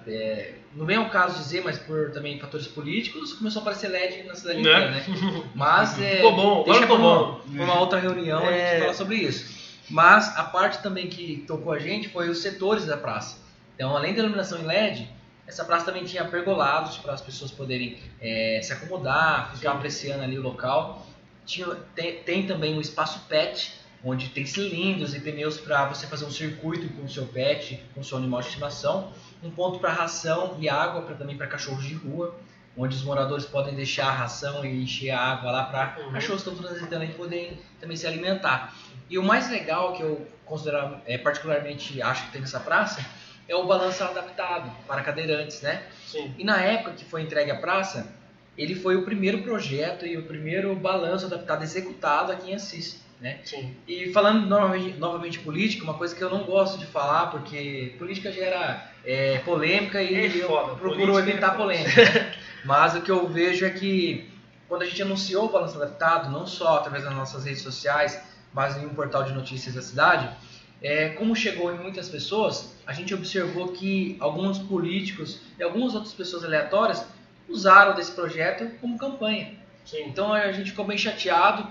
não vem ao caso dizer, mas por também fatores políticos, começou a aparecer LED na cidade inteira, né? Mas ficou bom, deixa ficou bom. Foi uma outra reunião a gente fala sobre isso. Mas a parte também que tocou a gente foi os setores da praça. Então, além da iluminação em LED, essa praça também tinha pergolados para as pessoas poderem se acomodar, ficar apreciando ali o local. Tem também um espaço pet, onde tem cilindros e pneus para você fazer um circuito com o seu pet, com o seu animal de estimação. Um ponto para ração e água também para cachorros de rua, onde os moradores podem deixar a ração e encher a água lá para cachorros que estão transitando e poderem também se alimentar. E o mais legal que eu considero, particularmente acho que tem nessa praça, é o balanço adaptado para cadeirantes, né? Sim. E na época que foi entregue a praça, ele foi o primeiro projeto e o primeiro balanço adaptado executado aqui em Assis, né? Sim. E falando novamente política, uma coisa que eu não gosto de falar, porque política gera polêmica e eu procuro evitar polêmica. Né? Mas o que eu vejo é que quando a gente anunciou o balanço adaptado, não só através das nossas redes sociais, mas em um portal de notícias da cidade, como chegou em muitas pessoas, a gente observou que alguns políticos e algumas outras pessoas aleatórias usaram desse projeto como campanha. Sim. Então a gente ficou bem chateado,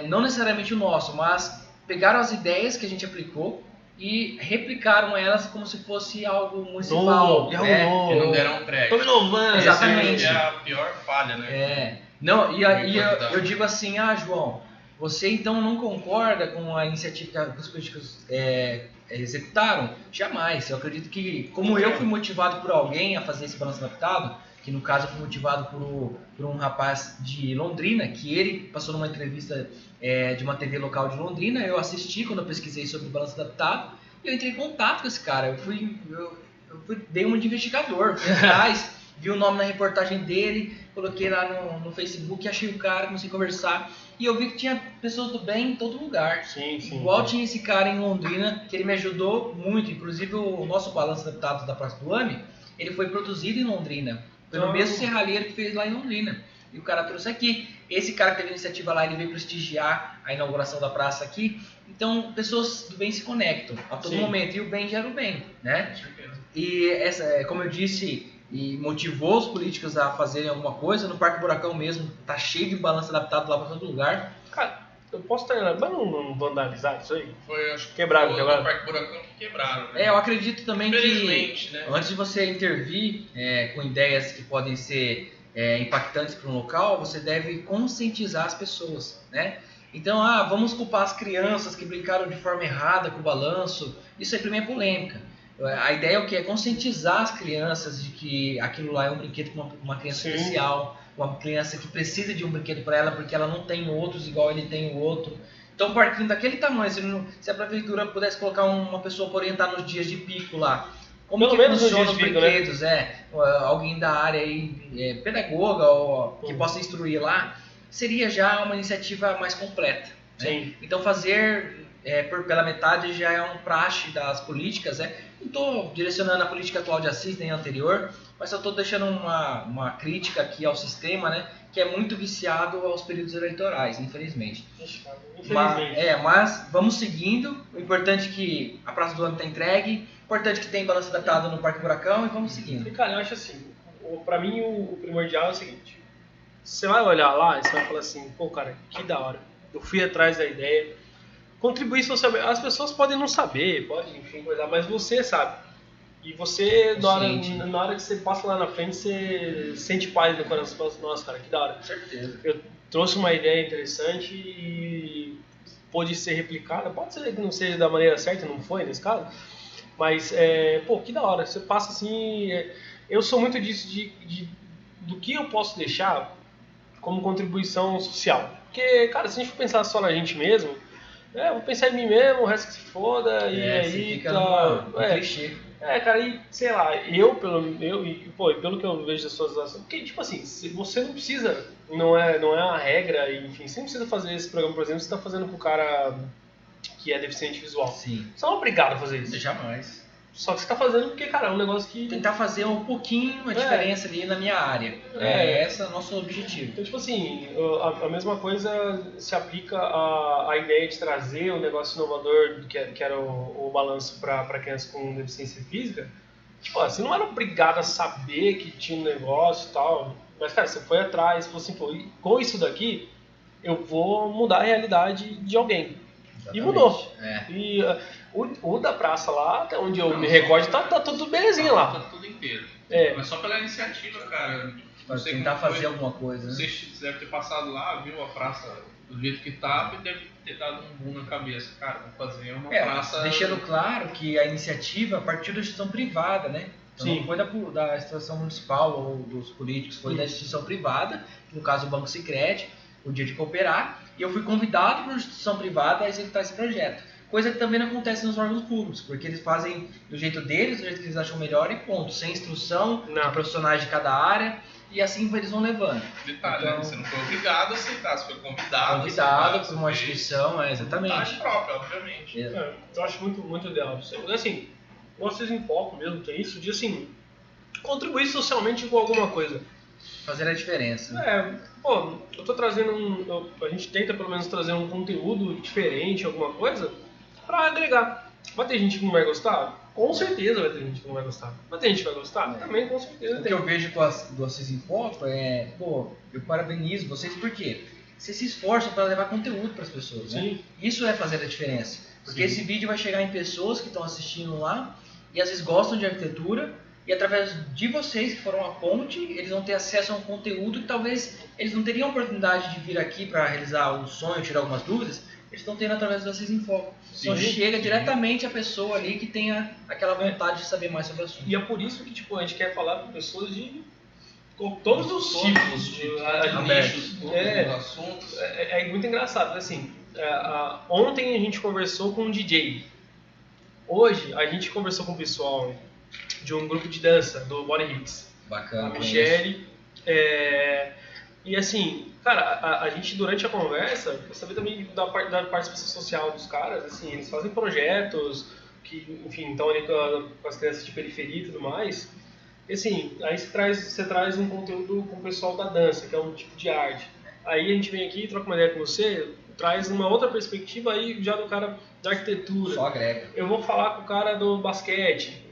não necessariamente o nosso, mas pegaram as ideias que a gente aplicou e replicaram elas como se fosse algo municipal. E não deram crédito. Tô inovando. Exatamente. É a pior falha, né? Não, eu digo assim, João, você então não concorda com a iniciativa que os políticos executaram? Jamais. Eu acredito que, como eu fui motivado por alguém a fazer esse balanço adaptado, que no caso eu fui motivado por um rapaz de Londrina, que ele passou numa entrevista de uma TV local de Londrina, eu assisti quando eu pesquisei sobre o balanço adaptado, e eu entrei em contato com esse cara. Eu dei uma de investigador, fui atrás, vi o nome na reportagem dele, coloquei lá no Facebook, achei o cara, comecei a conversar, e eu vi que tinha pessoas do bem em todo lugar. Sim. Igual tinha esse cara em Londrina, que ele me ajudou muito, inclusive o nosso balanço adaptado da Praça do AME, ele foi produzido em Londrina, pelo mesmo serralheiro que fez lá em Londrina. E o cara trouxe aqui. Esse cara que teve a iniciativa lá, ele veio prestigiar a inauguração da praça aqui. Então, pessoas do bem se conectam a todo momento. E o bem gera o bem, né? E como eu disse, e motivou os políticos a fazerem alguma coisa. No Parque Buracão mesmo, tá cheio de balanço adaptado lá para todo lugar. Cara, eu posso estar enganado, mas não vandalizaram isso aí? Foi, acho que quebraram. No Parque Buracão que quebraram. Né? Eu acredito também que, né? Antes de você intervir com ideias que podem ser impactantes para um local, você deve conscientizar as pessoas, né? Então, vamos culpar as crianças que brincaram de forma errada com o balanço. Isso aí para mim é polêmica. A ideia é o que? É conscientizar as crianças de que aquilo lá é um brinquedo para uma criança especial, uma criança que precisa de um brinquedo para ela porque ela não tem outros igual ele tem o outro. Então, partindo daquele tamanho, se a prefeitura pudesse colocar uma pessoa para orientar nos dias de pico lá, como pelo que menos funciona os pico, brinquedos, alguém da área aí, pedagoga, que possa instruir lá, seria já uma iniciativa mais completa. Né? Sim. Então, fazer pela metade já é um praxe das políticas, né? Não estou direcionando a política atual de Assis nem a anterior, mas eu estou deixando uma crítica aqui ao sistema, né? Que é muito viciado aos períodos eleitorais, infelizmente. Mas vamos seguindo. O importante é que a Praça do Ano está entregue, o importante é que tem balança adaptada no Parque Buracão e vamos seguindo. E, cara, eu acho assim, pra mim o primordial é o seguinte, você vai olhar lá e você vai falar assim, pô, cara, que da hora, eu fui atrás da ideia, contribuir socialmente, as pessoas podem não saber, podem, enfim, coisa, mas você sabe. E você, na hora que você passa lá na frente, você sente paz no coração. Você fala, nossa, cara, que da hora. Com certeza. Eu trouxe uma ideia interessante e pôde ser replicada. Pode ser que não seja da maneira certa, não foi nesse caso. Mas, pô, que da hora. Você passa assim... eu sou muito disso, do que eu posso deixar como contribuição social. Porque, cara, se a gente for pensar só na gente mesmo, vou pensar em mim mesmo, o resto que se foda, e aí fica no clichê. Cara, e sei lá, pelo que eu vejo das suas ações, porque, tipo assim, você não precisa, não é uma regra, enfim, você não precisa fazer esse programa, por exemplo, você tá fazendo com o cara que é deficiente visual. Sim. Você não é obrigado a fazer isso. Jamais. Só que você tá fazendo porque, cara, é um negócio que... Tentar fazer um pouquinho a diferença ali na minha área. Esse é o nosso objetivo. Então, tipo assim, a mesma coisa se aplica à ideia de trazer um negócio inovador, que era o balanço para crianças com deficiência física. Tipo, você não era obrigado a saber que tinha um negócio e tal. Mas, cara, você foi atrás, falou assim, pô, com isso daqui, eu vou mudar a realidade de alguém. Exatamente. E mudou. E o da praça lá, até onde eu me recordo, tá tudo belezinha lá. Tá tudo inteiro. Mas só pela iniciativa, cara. Pra tentar fazer alguma coisa, né? Você deve ter passado lá, viu a praça do jeito que tá, e deve ter dado um boom na cabeça. Cara, vou fazer uma praça... Deixando claro que a iniciativa partiu da instituição privada, né? Então não foi da instituição municipal ou dos políticos, foi da instituição privada, no caso o Banco Sicredi, o dia de cooperar, e eu fui convidado por uma instituição privada a executar esse projeto. Coisa que também não acontece nos órgãos públicos, porque eles fazem do jeito deles, do jeito que eles acham melhor e ponto, sem instrução de profissionais de cada área, e assim eles vão levando. Detalhe, então, você não foi obrigado a aceitar, você foi convidado por uma instituição, exatamente. Vontade própria, obviamente. Eu acho muito, muito ideal isso. Assim, vocês em foco mesmo tem isso, de assim, contribuir socialmente com alguma coisa. Fazer a diferença. Eu tô trazendo a gente tenta pelo menos trazer um conteúdo diferente, alguma coisa, pra agregar. Vai ter gente que não vai gostar? Com certeza vai ter gente que não vai gostar. Vai ter gente que vai gostar? Também com certeza. O que eu vejo do Assis em Foco eu parabenizo vocês porque vocês se esforçam para levar conteúdo para as pessoas, né? Isso é fazer a diferença. Porque esse vídeo vai chegar em pessoas que estão assistindo lá e às vezes gostam de arquitetura e através de vocês que foram a ponte, eles vão ter acesso a um conteúdo que talvez eles não teriam a oportunidade de vir aqui para realizar um sonho, tirar algumas dúvidas, eles estão tendo através do Assis em Foco. Então chega diretamente a pessoa ali que tenha aquela vontade de saber mais sobre o assunto. E é por isso que a gente quer falar com pessoas de todos os tipos de nichos, todos os assuntos. É muito engraçado, assim, ontem a gente conversou com um DJ. Hoje a gente conversou com o pessoal de um grupo de dança, do Body Hits. Bacana. A Michele. E assim, cara, a gente durante a conversa, eu sabia também da participação social dos caras, assim, eles fazem projetos que, enfim, estão ali com as crianças de periferia e tudo mais. E assim, aí você traz um conteúdo com o pessoal da dança, que é um tipo de arte. Aí a gente vem aqui, troca uma ideia com você, traz uma outra perspectiva aí já do cara da arquitetura. Só agrega. Eu vou falar com o cara do basquete,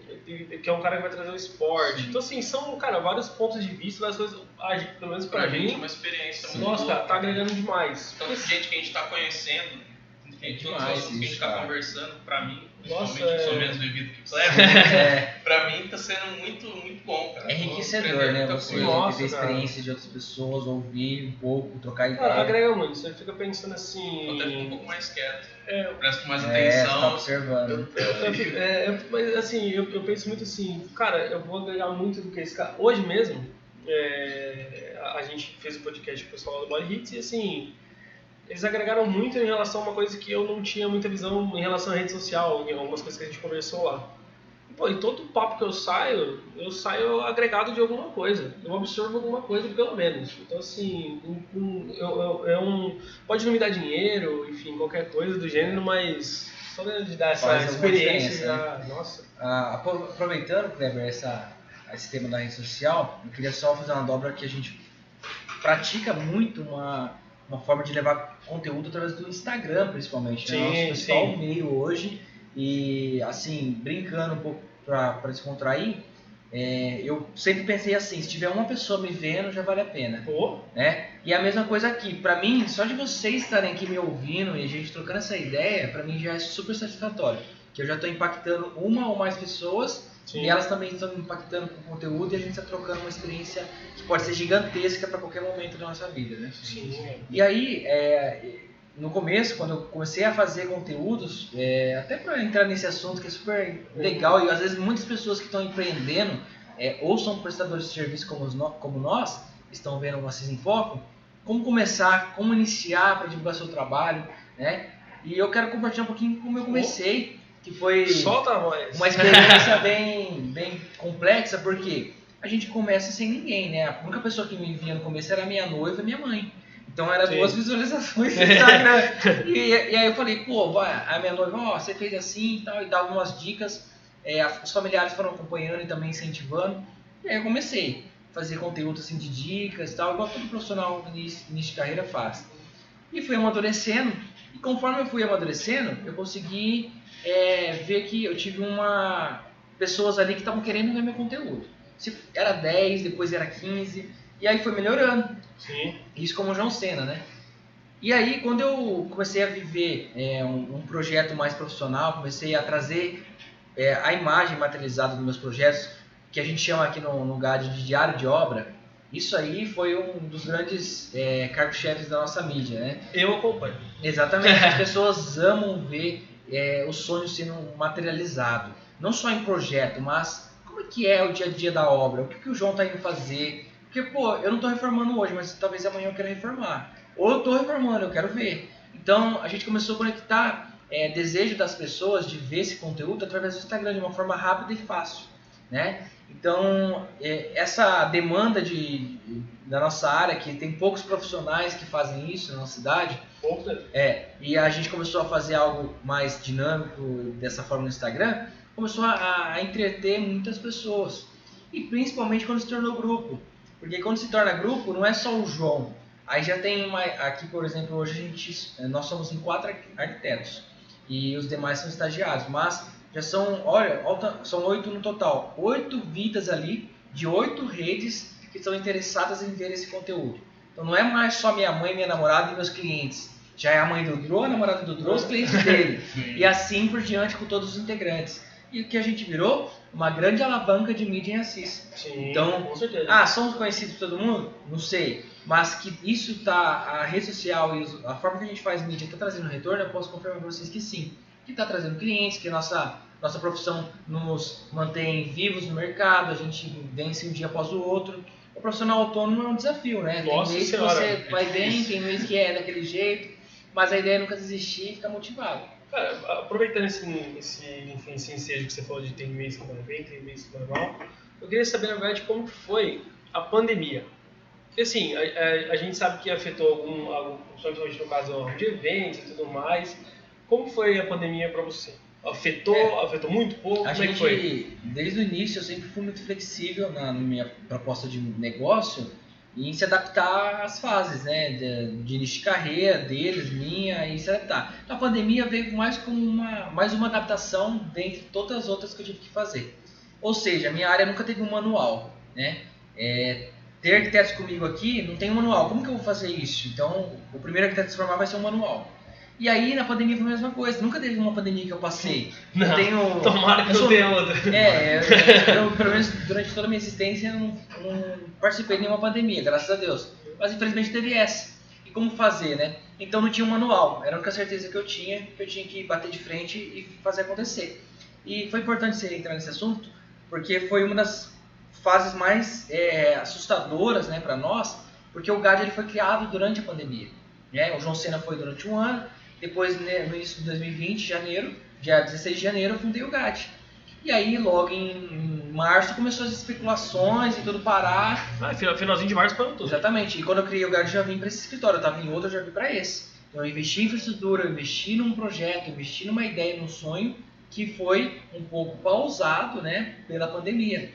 que é um cara que vai trazer o esporte. Então, assim, são, cara, vários pontos de vista, várias coisas, pelo menos pra mim, uma experiência muito nossa, boa. Tá agregando demais. Tanto de gente que a gente tá conhecendo, todos os assuntos que a gente tá conversando, pra mim, principalmente eu sou menos vivido que Cleber, pra mim tá sendo muito, muito bom, cara. É enriquecedor, né? Você ter experiência de outras pessoas, ouvir um pouco, trocar ideia. Cara, agrega muito, você fica pensando assim... Eu até fico um pouco mais quieto, presto mais atenção. Você tá observando. Mas assim, eu penso muito assim, cara, eu vou agregar muito do que esse cara... Hoje mesmo, a gente fez o podcast com o pessoal do Body Hits e assim... Eles agregaram muito em relação a uma coisa que eu não tinha muita visão em relação à rede social, em algumas coisas que a gente conversou lá. Pô, e todo papo que eu saio agregado de alguma coisa. Eu absorvo alguma coisa, pelo menos. Então, assim, pode não me dar dinheiro, enfim, qualquer coisa do gênero, mas só de dar essa experiência já... Né? Nossa. Aproveitando, Kleber, esse tema da rede social, eu queria só fazer uma dobra que a gente pratica muito uma forma de levar conteúdo através do Instagram, principalmente. Sim, né? Nosso principal sim. meio hoje. E, assim, brincando um pouco para descontrair, eu sempre pensei assim, se tiver uma pessoa me vendo, já vale a pena. Pô. Né? E a mesma coisa aqui, para mim, só de vocês estarem aqui me ouvindo e a gente trocando essa ideia, para mim já é super satisfatório. Que eu já estou impactando uma ou mais pessoas, sim, e elas também estão me impactando com o conteúdo e a gente está trocando uma experiência que pode ser gigantesca para qualquer momento da nossa vida. Né? Sim. E aí, no começo, quando eu comecei a fazer conteúdos, até para entrar nesse assunto que é super legal, e às vezes muitas pessoas que estão empreendendo ou são prestadores de serviço como nós, estão vendo o Assis em Foco, como começar, como iniciar para divulgar seu trabalho, né? E eu quero compartilhar um pouquinho como eu comecei, que foi uma experiência bem complexa, porque a gente começa sem ninguém, né? A única pessoa que me via no começo era minha noiva e minha mãe. Então era duas visualizações no Instagram. E aí eu falei, pô, a minha noiva, você fez assim e tal, e dava umas dicas. Os familiares foram acompanhando e também incentivando. E aí eu comecei a fazer conteúdo assim de dicas e tal, igual todo profissional no início de carreira faz. E fui amadurecendo, e conforme eu fui amadurecendo, eu consegui ver que eu tive pessoas ali que estavam querendo ver meu conteúdo. Se era 10, depois era 15, e aí foi melhorando. Sim. Isso como o João Sena, né? E aí, quando eu comecei a viver um projeto mais profissional, comecei a trazer a imagem materializada dos meus projetos, que a gente chama aqui no GAD de diário de obra, isso aí foi um dos grandes cargos-chefes da nossa mídia, né? Eu acompanho. Exatamente. As pessoas amam ver o sonho sendo materializado. Não só em projeto, mas como é que é o dia a dia da obra? O que o João está indo fazer? Porque, pô, eu não estou reformando hoje, mas talvez amanhã eu queira reformar. Ou eu estou reformando, eu quero ver. Então, a gente começou a conectar desejo das pessoas de ver esse conteúdo através do Instagram de uma forma rápida e fácil, né? Então, essa demanda da nossa área, que tem poucos profissionais que fazem isso na nossa cidade, e a gente começou a fazer algo mais dinâmico dessa forma no Instagram, começou a entreter muitas pessoas. E principalmente quando se tornou grupo. Porque quando se torna grupo, não é só o João. Aí já tem aqui, por exemplo, hoje nós somos em 4 arquitetos e os demais são estagiários, mas já são, são 8 no total. 8 vidas ali, de 8 redes que estão interessadas em ver esse conteúdo. Então não é mais só minha mãe, minha namorada e meus clientes. Já é a mãe do Dro, a namorada do Dro, os clientes dele. E assim por diante com todos os integrantes. E o que a gente virou? Uma grande alavanca de mídia em Assis. Sim, então, com certeza. Somos conhecidos por todo mundo? Não sei. Mas que isso a rede social e a forma que a gente faz mídia está trazendo retorno, eu posso confirmar para vocês que sim. Que está trazendo clientes, que a nossa profissão nos mantém vivos no mercado, a gente vence um dia após o outro. O profissional autônomo é um desafio, né? Nossa tem mês que você vai bem, tem mês que é daquele jeito, mas a ideia é nunca desistir e ficar motivado. Cara, aproveitando esse ensejo que você falou de tem mês que vai bem, tem mês que vai mal, eu queria saber, na verdade, como foi a pandemia. Porque, assim, a gente sabe que afetou principalmente no caso de eventos e tudo mais. Como foi a pandemia para você? Afetou muito, pouco? Como é que foi? Desde o início, eu sempre fui muito flexível na minha proposta de negócio e em se adaptar às fases, né, de início de carreira deles, minha, e se adaptar. Então, a pandemia veio mais como mais uma adaptação dentre todas as outras que eu tive que fazer. Ou seja, a minha área nunca teve um manual, né? Ter arquitetos comigo aqui não tem um manual. Como que eu vou fazer isso? Então, o primeiro arquiteto a se formar vai ser um manual. E aí, na pandemia foi a mesma coisa. Nunca teve uma pandemia que eu passei. Não, tomara que não tenha outra. Eu, pelo menos durante toda a minha existência, não participei de nenhuma pandemia, graças a Deus. Mas, infelizmente, teve essa. E como fazer, né? Então, não tinha um manual. Era a única certeza que eu tinha que bater de frente e fazer acontecer. E foi importante você entrar nesse assunto, porque foi uma das fases mais assustadoras, né, para nós, porque o GAD ele foi criado durante a pandemia. Né? O João Sena foi durante um ano, depois, no início de 2020, dia 16 de janeiro, eu fundei o GAD. E aí, logo em março, começou as especulações e tudo parar. Finalzinho de março parou tudo. Exatamente. E quando eu criei o Gard, eu já vim para esse escritório. Eu estava em outro, eu já vim para esse. Então, eu investi em infraestrutura, eu investi num projeto, eu investi numa ideia, num sonho, que foi um pouco pausado, né, pela pandemia.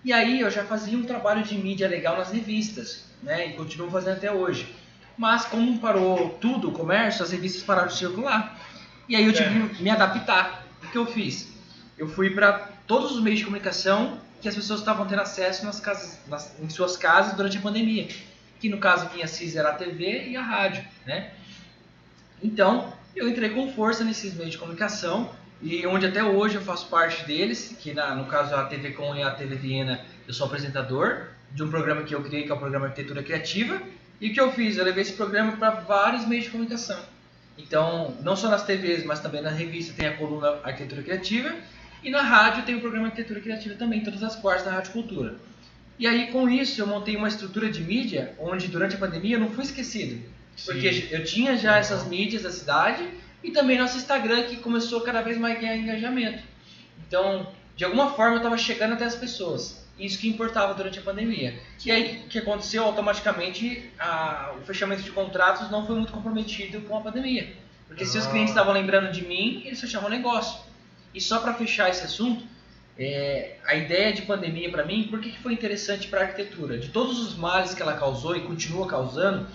E aí, eu já fazia um trabalho de mídia legal nas revistas, né, e continuo fazendo até hoje. Mas, como parou tudo, o comércio, as revistas pararam de circular. E aí, eu tive que me adaptar. O que eu fiz? Eu fui para todos os meios de comunicação que as pessoas estavam tendo acesso em suas casas durante a pandemia. Que no caso vinha a CIS, era a TV e a rádio, né? Então, eu entrei com força nesses meios de comunicação e onde até hoje eu faço parte deles, que no caso a TV Com e a TV Viena, eu sou apresentador de um programa que eu criei, que é o programa Arquitetura Criativa. E o que eu fiz? Eu levei esse programa para vários meios de comunicação. Então, não só nas TVs, mas também na revista tem a coluna Arquitetura Criativa. E na rádio tem o programa Arquitetura Criativa também, todas as quartas da Rádio Cultura. E aí, com isso, eu montei uma estrutura de mídia, onde durante a pandemia eu não fui esquecido. Porque eu tinha já essas mídias da cidade e também nosso Instagram, que começou cada vez mais a ganhar engajamento. Então, de alguma forma, eu estava chegando até as pessoas. Isso que importava durante a pandemia. E aí, o que aconteceu? Automaticamente, o fechamento de contratos não foi muito comprometido com a pandemia. Porque se os clientes estavam lembrando de mim, eles fechavam o negócio. E só para fechar esse assunto, a ideia de pandemia para mim, por que foi interessante para a arquitetura? De todos os males que ela causou e continua causando,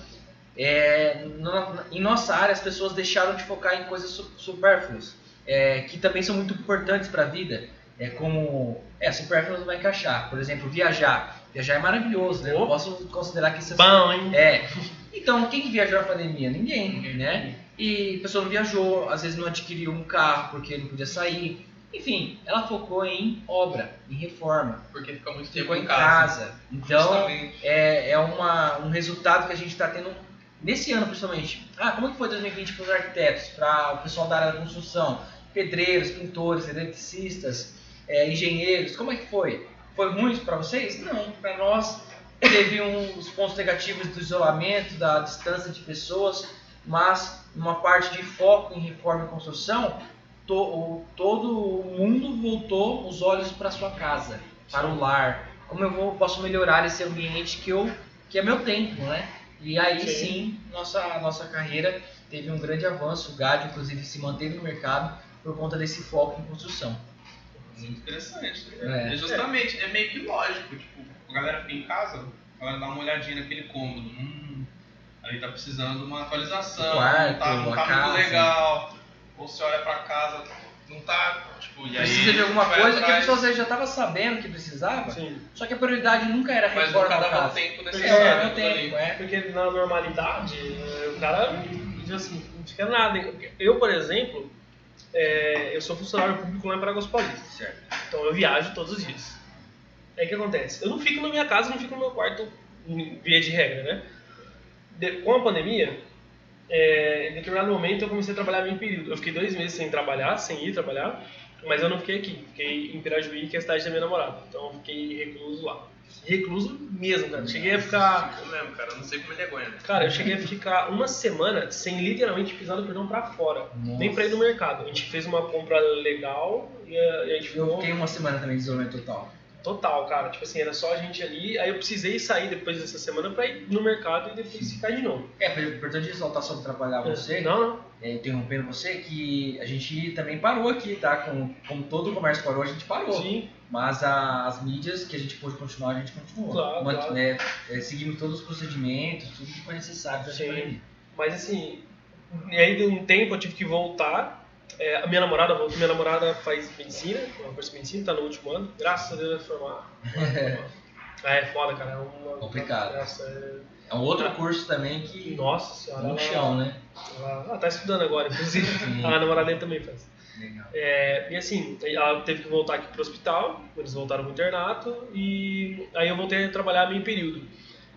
em nossa área as pessoas deixaram de focar em coisas supérfluas, que também são muito importantes para a vida. Supérfluo não vai encaixar. Por exemplo, viajar. Viajar é maravilhoso, né? Eu posso considerar que isso bom, hein? Então, quem viajou na pandemia? Ninguém, né? E a pessoa não viajou, às vezes não adquiriu um carro porque não podia sair. Enfim, ela focou em obra, em reforma. Porque ficou muito tempo em casa. Então, um resultado que a gente está tendo nesse ano, principalmente. Como é que foi 2020 para os arquitetos, para o pessoal da área da construção? Pedreiros, pintores, eletricistas, engenheiros, como é que foi? Foi ruim para vocês? Não, para nós teve uns pontos negativos do isolamento, da distância de pessoas, mas uma parte de foco em reforma e construção, todo o mundo voltou os olhos para sua casa, para o lar. Como eu posso melhorar esse ambiente que é meu tempo, né? E aí sim, nossa carreira teve um grande avanço. O GAD, inclusive, se manteve no mercado por conta desse foco em construção. Muito interessante. Justamente, é meio que lógico. Tipo, a galera fica em casa, a galera dá uma olhadinha naquele cômodo. Ali tá precisando de uma atualização, quarto, não tá muito legal. Ou você olha pra casa, não tá, tipo, e aí... Precisa de alguma coisa que a pessoa já estava sabendo que precisava, só que a prioridade nunca era reforma a casa. Mas nunca dava o tempo necessário. Porque na normalidade, o cara diz assim, não fica nada. Eu, por exemplo, eu sou funcionário público lá em Paraguas Paulista. Certo. Então eu viajo todos os dias. Aí o que acontece? Eu não fico na minha casa, não fico no meu quarto, via de regra, né? Com a pandemia, em determinado momento eu comecei a trabalhar meio período. Eu fiquei 2 meses sem ir trabalhar, mas eu não fiquei aqui. Fiquei em Pirajuí, que é a cidade da minha namorada. Então eu fiquei recluso lá. Recluso mesmo, cara. Cheguei a ficar... Eu lembro, cara. Eu não sei como ele aguenta. Cara, eu cheguei a ficar uma semana sem literalmente pisar no perdão pra fora. Nossa. Nem pra ir no mercado. A gente fez uma compra legal e a gente ficou... Eu fiquei uma semana também de isolamento total. Total, cara. Tipo assim, era só a gente ali. Aí eu precisei sair depois dessa semana pra ir no mercado e depois ficar de novo. Importante ressaltar sobre trabalhar você. Não. Interrompendo você, que a gente também parou aqui, tá? Como todo o comércio parou, a gente parou. Sim. Mas as mídias que a gente pôde continuar, a gente continuou. Claro. Seguimos todos os procedimentos, tudo que foi necessário pra gente. Mas assim, aí de um tempo eu tive que voltar. A minha namorada faz medicina, uma curso de medicina, tá no último ano. Graças a Deus vai formar. É foda, cara. É complicado. É um outro curso também que... Nossa senhora. No chão, né? Ela tá estudando agora, inclusive. A namorada dele também faz. Legal. E assim, ela teve que voltar aqui pro hospital, eles voltaram pro internato, e aí eu voltei a trabalhar meio período.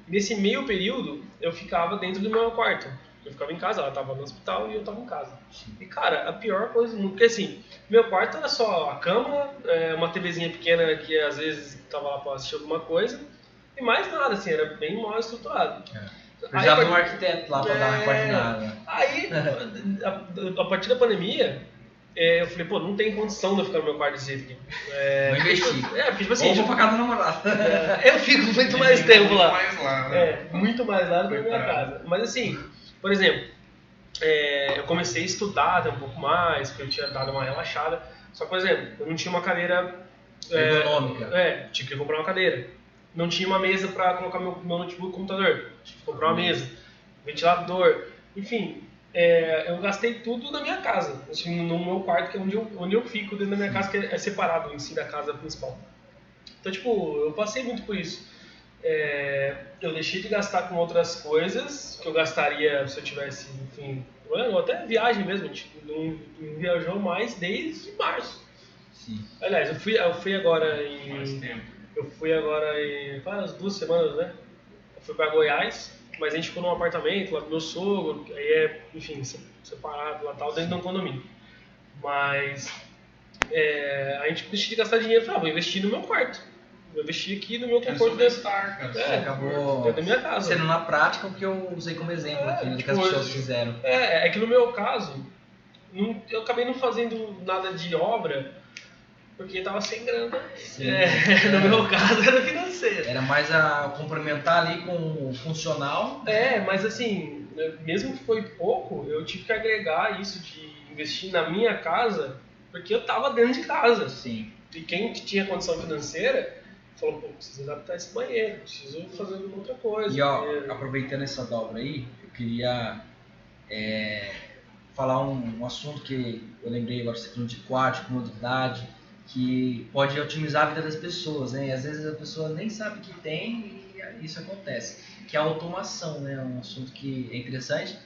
E nesse meio período, eu ficava dentro do meu quarto. Eu ficava em casa, ela tava no hospital e eu tava em casa. E cara, a pior coisa, porque assim, meu quarto era só a cama, uma TVzinha pequena que às vezes tava lá pra assistir alguma coisa, e mais nada, assim, era bem mal estruturado. Precisava de um arquiteto lá pra dar uma coordenada. Aí, a partir da pandemia, eu falei, pô, não tem condição de eu ficar no meu quarto desse jeito aqui. Não investi. Porque tipo assim, Ou vou pra casa da namorada. eu fico muito mais tempo lá. Mais lá, né? Muito mais lá do que na minha casa. Mas assim, por exemplo, eu comecei a estudar até um pouco mais, porque eu tinha dado uma relaxada. Só que, por exemplo, eu não tinha uma cadeira Ergonômica. Tinha que comprar uma cadeira. Não tinha uma mesa para colocar meu notebook e computador. Tinha que comprar uma mesa, ventilador, enfim. Eu gastei tudo na minha casa, assim, no meu quarto, que é onde eu fico dentro da minha casa, que é separado em si da casa principal. Então, tipo, eu passei muito por isso. Eu deixei de gastar com outras coisas que eu gastaria se eu tivesse, enfim, ou até viagem mesmo. A gente não viajou mais desde março. Sim. Aliás, eu fui agora Mais tempo. faz 2 semanas, né? Eu fui pra Goiás, mas a gente ficou num apartamento lá do meu sogro, aí enfim, separado lá tal, dentro de um condomínio. Mas a gente deixou de gastar dinheiro e falou, vou investir no meu quarto. Vou investir aqui no meu conforto dentro Acabou da minha casa. sendo na prática o que eu usei como exemplo aqui, do que as pessoas fizeram. É que no meu caso, eu acabei não fazendo nada de obra, porque tava sem grana. No meu caso era financeiro. Era mais a complementar ali com o funcional. Mas assim, mesmo que foi pouco, eu tive que agregar isso de investir na minha casa, porque eu tava dentro de casa. Sim. E quem tinha condição financeira falou, pô, preciso adaptar esse banheiro, preciso fazer alguma outra coisa. E ó, aproveitando essa dobra aí, eu queria falar um assunto que eu lembrei agora, você falando de quarto, comodidade, que pode otimizar a vida das pessoas, né? E às vezes a pessoa nem sabe que tem e isso acontece, que é a automação, né? Um assunto que é interessante.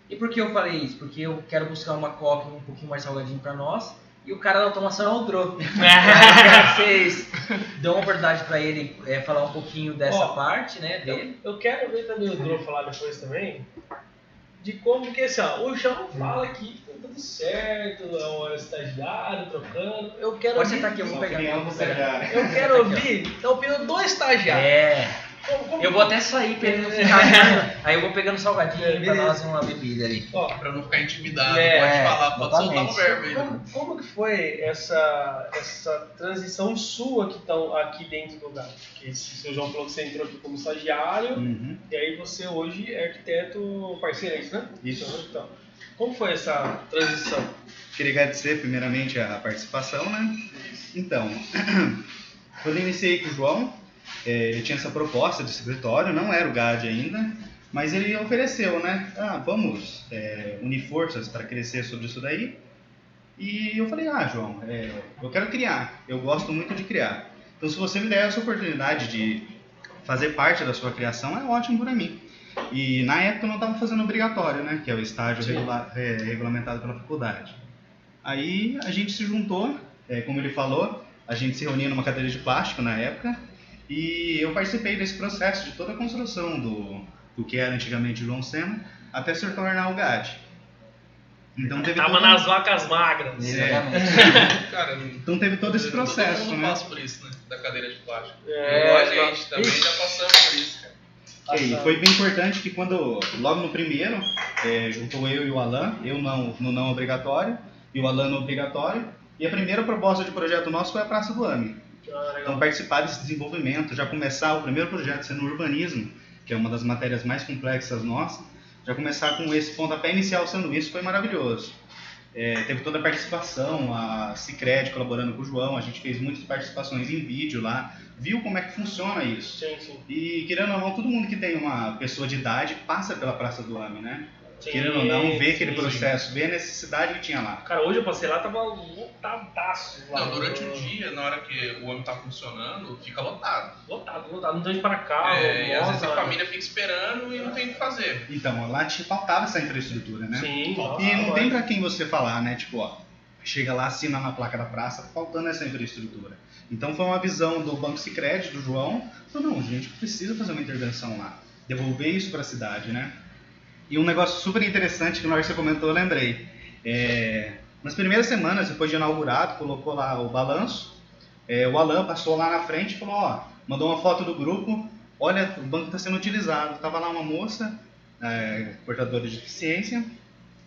E por que eu falei isso? Porque eu quero buscar uma coca um pouquinho mais salgadinho para nós e o cara da automação é o Drô. Vocês dão uma oportunidade para ele falar um pouquinho dessa parte, né, dele. Eu quero ver também o Drô falar depois também de como que assim, ó, o João fala que tá tudo certo, é um estagiário trocando. Eu quero Pode ouvir, sentar aqui, eu vou pegar. eu quero ouvir a opinião do estagiário. Como- Eu vou até sair pra ele não ficar. Aí eu vou pegando salgadinho pra beleza. nós uma bebida ali. Ó, Pra não ficar intimidado, É, pode falar, pode soltar exatamente. o verbo aí. como que foi essa transição sua que estão aqui dentro do lugar? Porque o seu João falou que você entrou aqui como estagiário, Uhum. e aí você hoje é arquiteto parceiro, é isso, né? Isso. Então, como foi essa transição? Queria agradecer primeiramente a participação, né? Então, quando eu iniciei com o João, eu tinha essa proposta de escritório, não era o GAD ainda, mas ele ofereceu, né? Vamos unir forças para crescer sobre isso daí. E eu falei, João, eu quero criar, eu gosto muito de criar. Então, se você me der essa oportunidade de fazer parte da sua criação, é ótimo para mim. E na época eu não estava fazendo obrigatório, né? Que é o estágio regulamentado pela faculdade. Aí a gente se juntou, como ele falou, a gente se reunia numa cadeira de plástico na época, e eu participei desse processo de toda a construção do que era antigamente o João Sena, até se tornar o GAD. Então teve Tava nas vacas magras. Cara, Então teve todo esse processo, todo mundo né? passa por isso, né? Da cadeira de plástico. É, Igual a gente também Ixi. já passamos por isso, cara. E foi bem importante que quando, logo no primeiro, juntou eu e o Alan, eu no não obrigatório, e o Alan no obrigatório, e a primeira proposta de projeto nosso foi a Praça do AME. Então participar desse desenvolvimento, já começar o primeiro projeto sendo urbanismo, que é uma das matérias mais complexas nossas, já começar com esse pontapé inicial sendo isso foi maravilhoso. Teve toda a participação, a Sicredi colaborando com o João, a gente fez muitas participações em vídeo lá, viu como é que funciona isso. Sim. E querendo ou não, todo mundo que tem uma pessoa de idade passa pela Praça do AME, né? Sim, Querendo ou não, vê aquele sim. processo, vê a necessidade que tinha lá. Cara, hoje eu passei lá, tava lotadaço. Lá. Não, durante o dia, na hora que o homem tá funcionando, fica lotado. Lotado, não tem onde para carro. E às vezes a nossa, família fica esperando e não tem o que fazer. Então, lá te faltava essa infraestrutura, né? Sim, E não tem pra quem você falar, né? Tipo, chega lá, assina na placa da praça, faltando essa infraestrutura. Então foi uma visão do Banco Sicredi, do João, falou, não, a gente precisa fazer uma intervenção lá, devolver isso para a cidade, né? E um negócio super interessante que na hora que você comentou, eu lembrei. Nas primeiras semanas, depois de inaugurado, colocou lá o balanço, o Alan passou lá na frente e falou, mandou uma foto do grupo, olha, o banco está sendo utilizado. Tava lá uma moça, portadora de deficiência,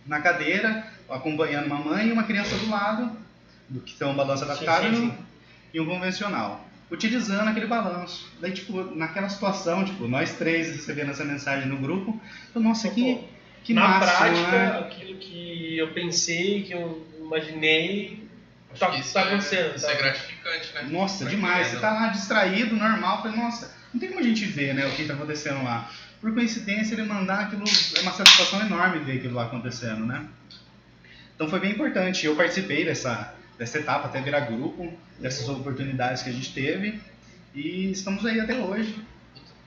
na cadeira, acompanhando uma mãe e uma criança do lado, do que tem uma balança adaptável e um convencional, utilizando aquele balanço. Daí, tipo, naquela situação, tipo, nós três recebendo essa mensagem no grupo, nossa, que na máximo, prática, né? aquilo que eu pensei, que eu imaginei, tá acontecendo. Isso é gratificante, né? Nossa, demais. Você tá lá distraído, normal, falei, nossa, não tem como a gente ver, né, o que tá acontecendo lá. Por coincidência, ele mandar aquilo, é uma satisfação enorme ver aquilo lá acontecendo, né? Então foi bem importante. Eu participei dessa etapa até virar grupo, dessas oportunidades que a gente teve, e estamos aí até hoje.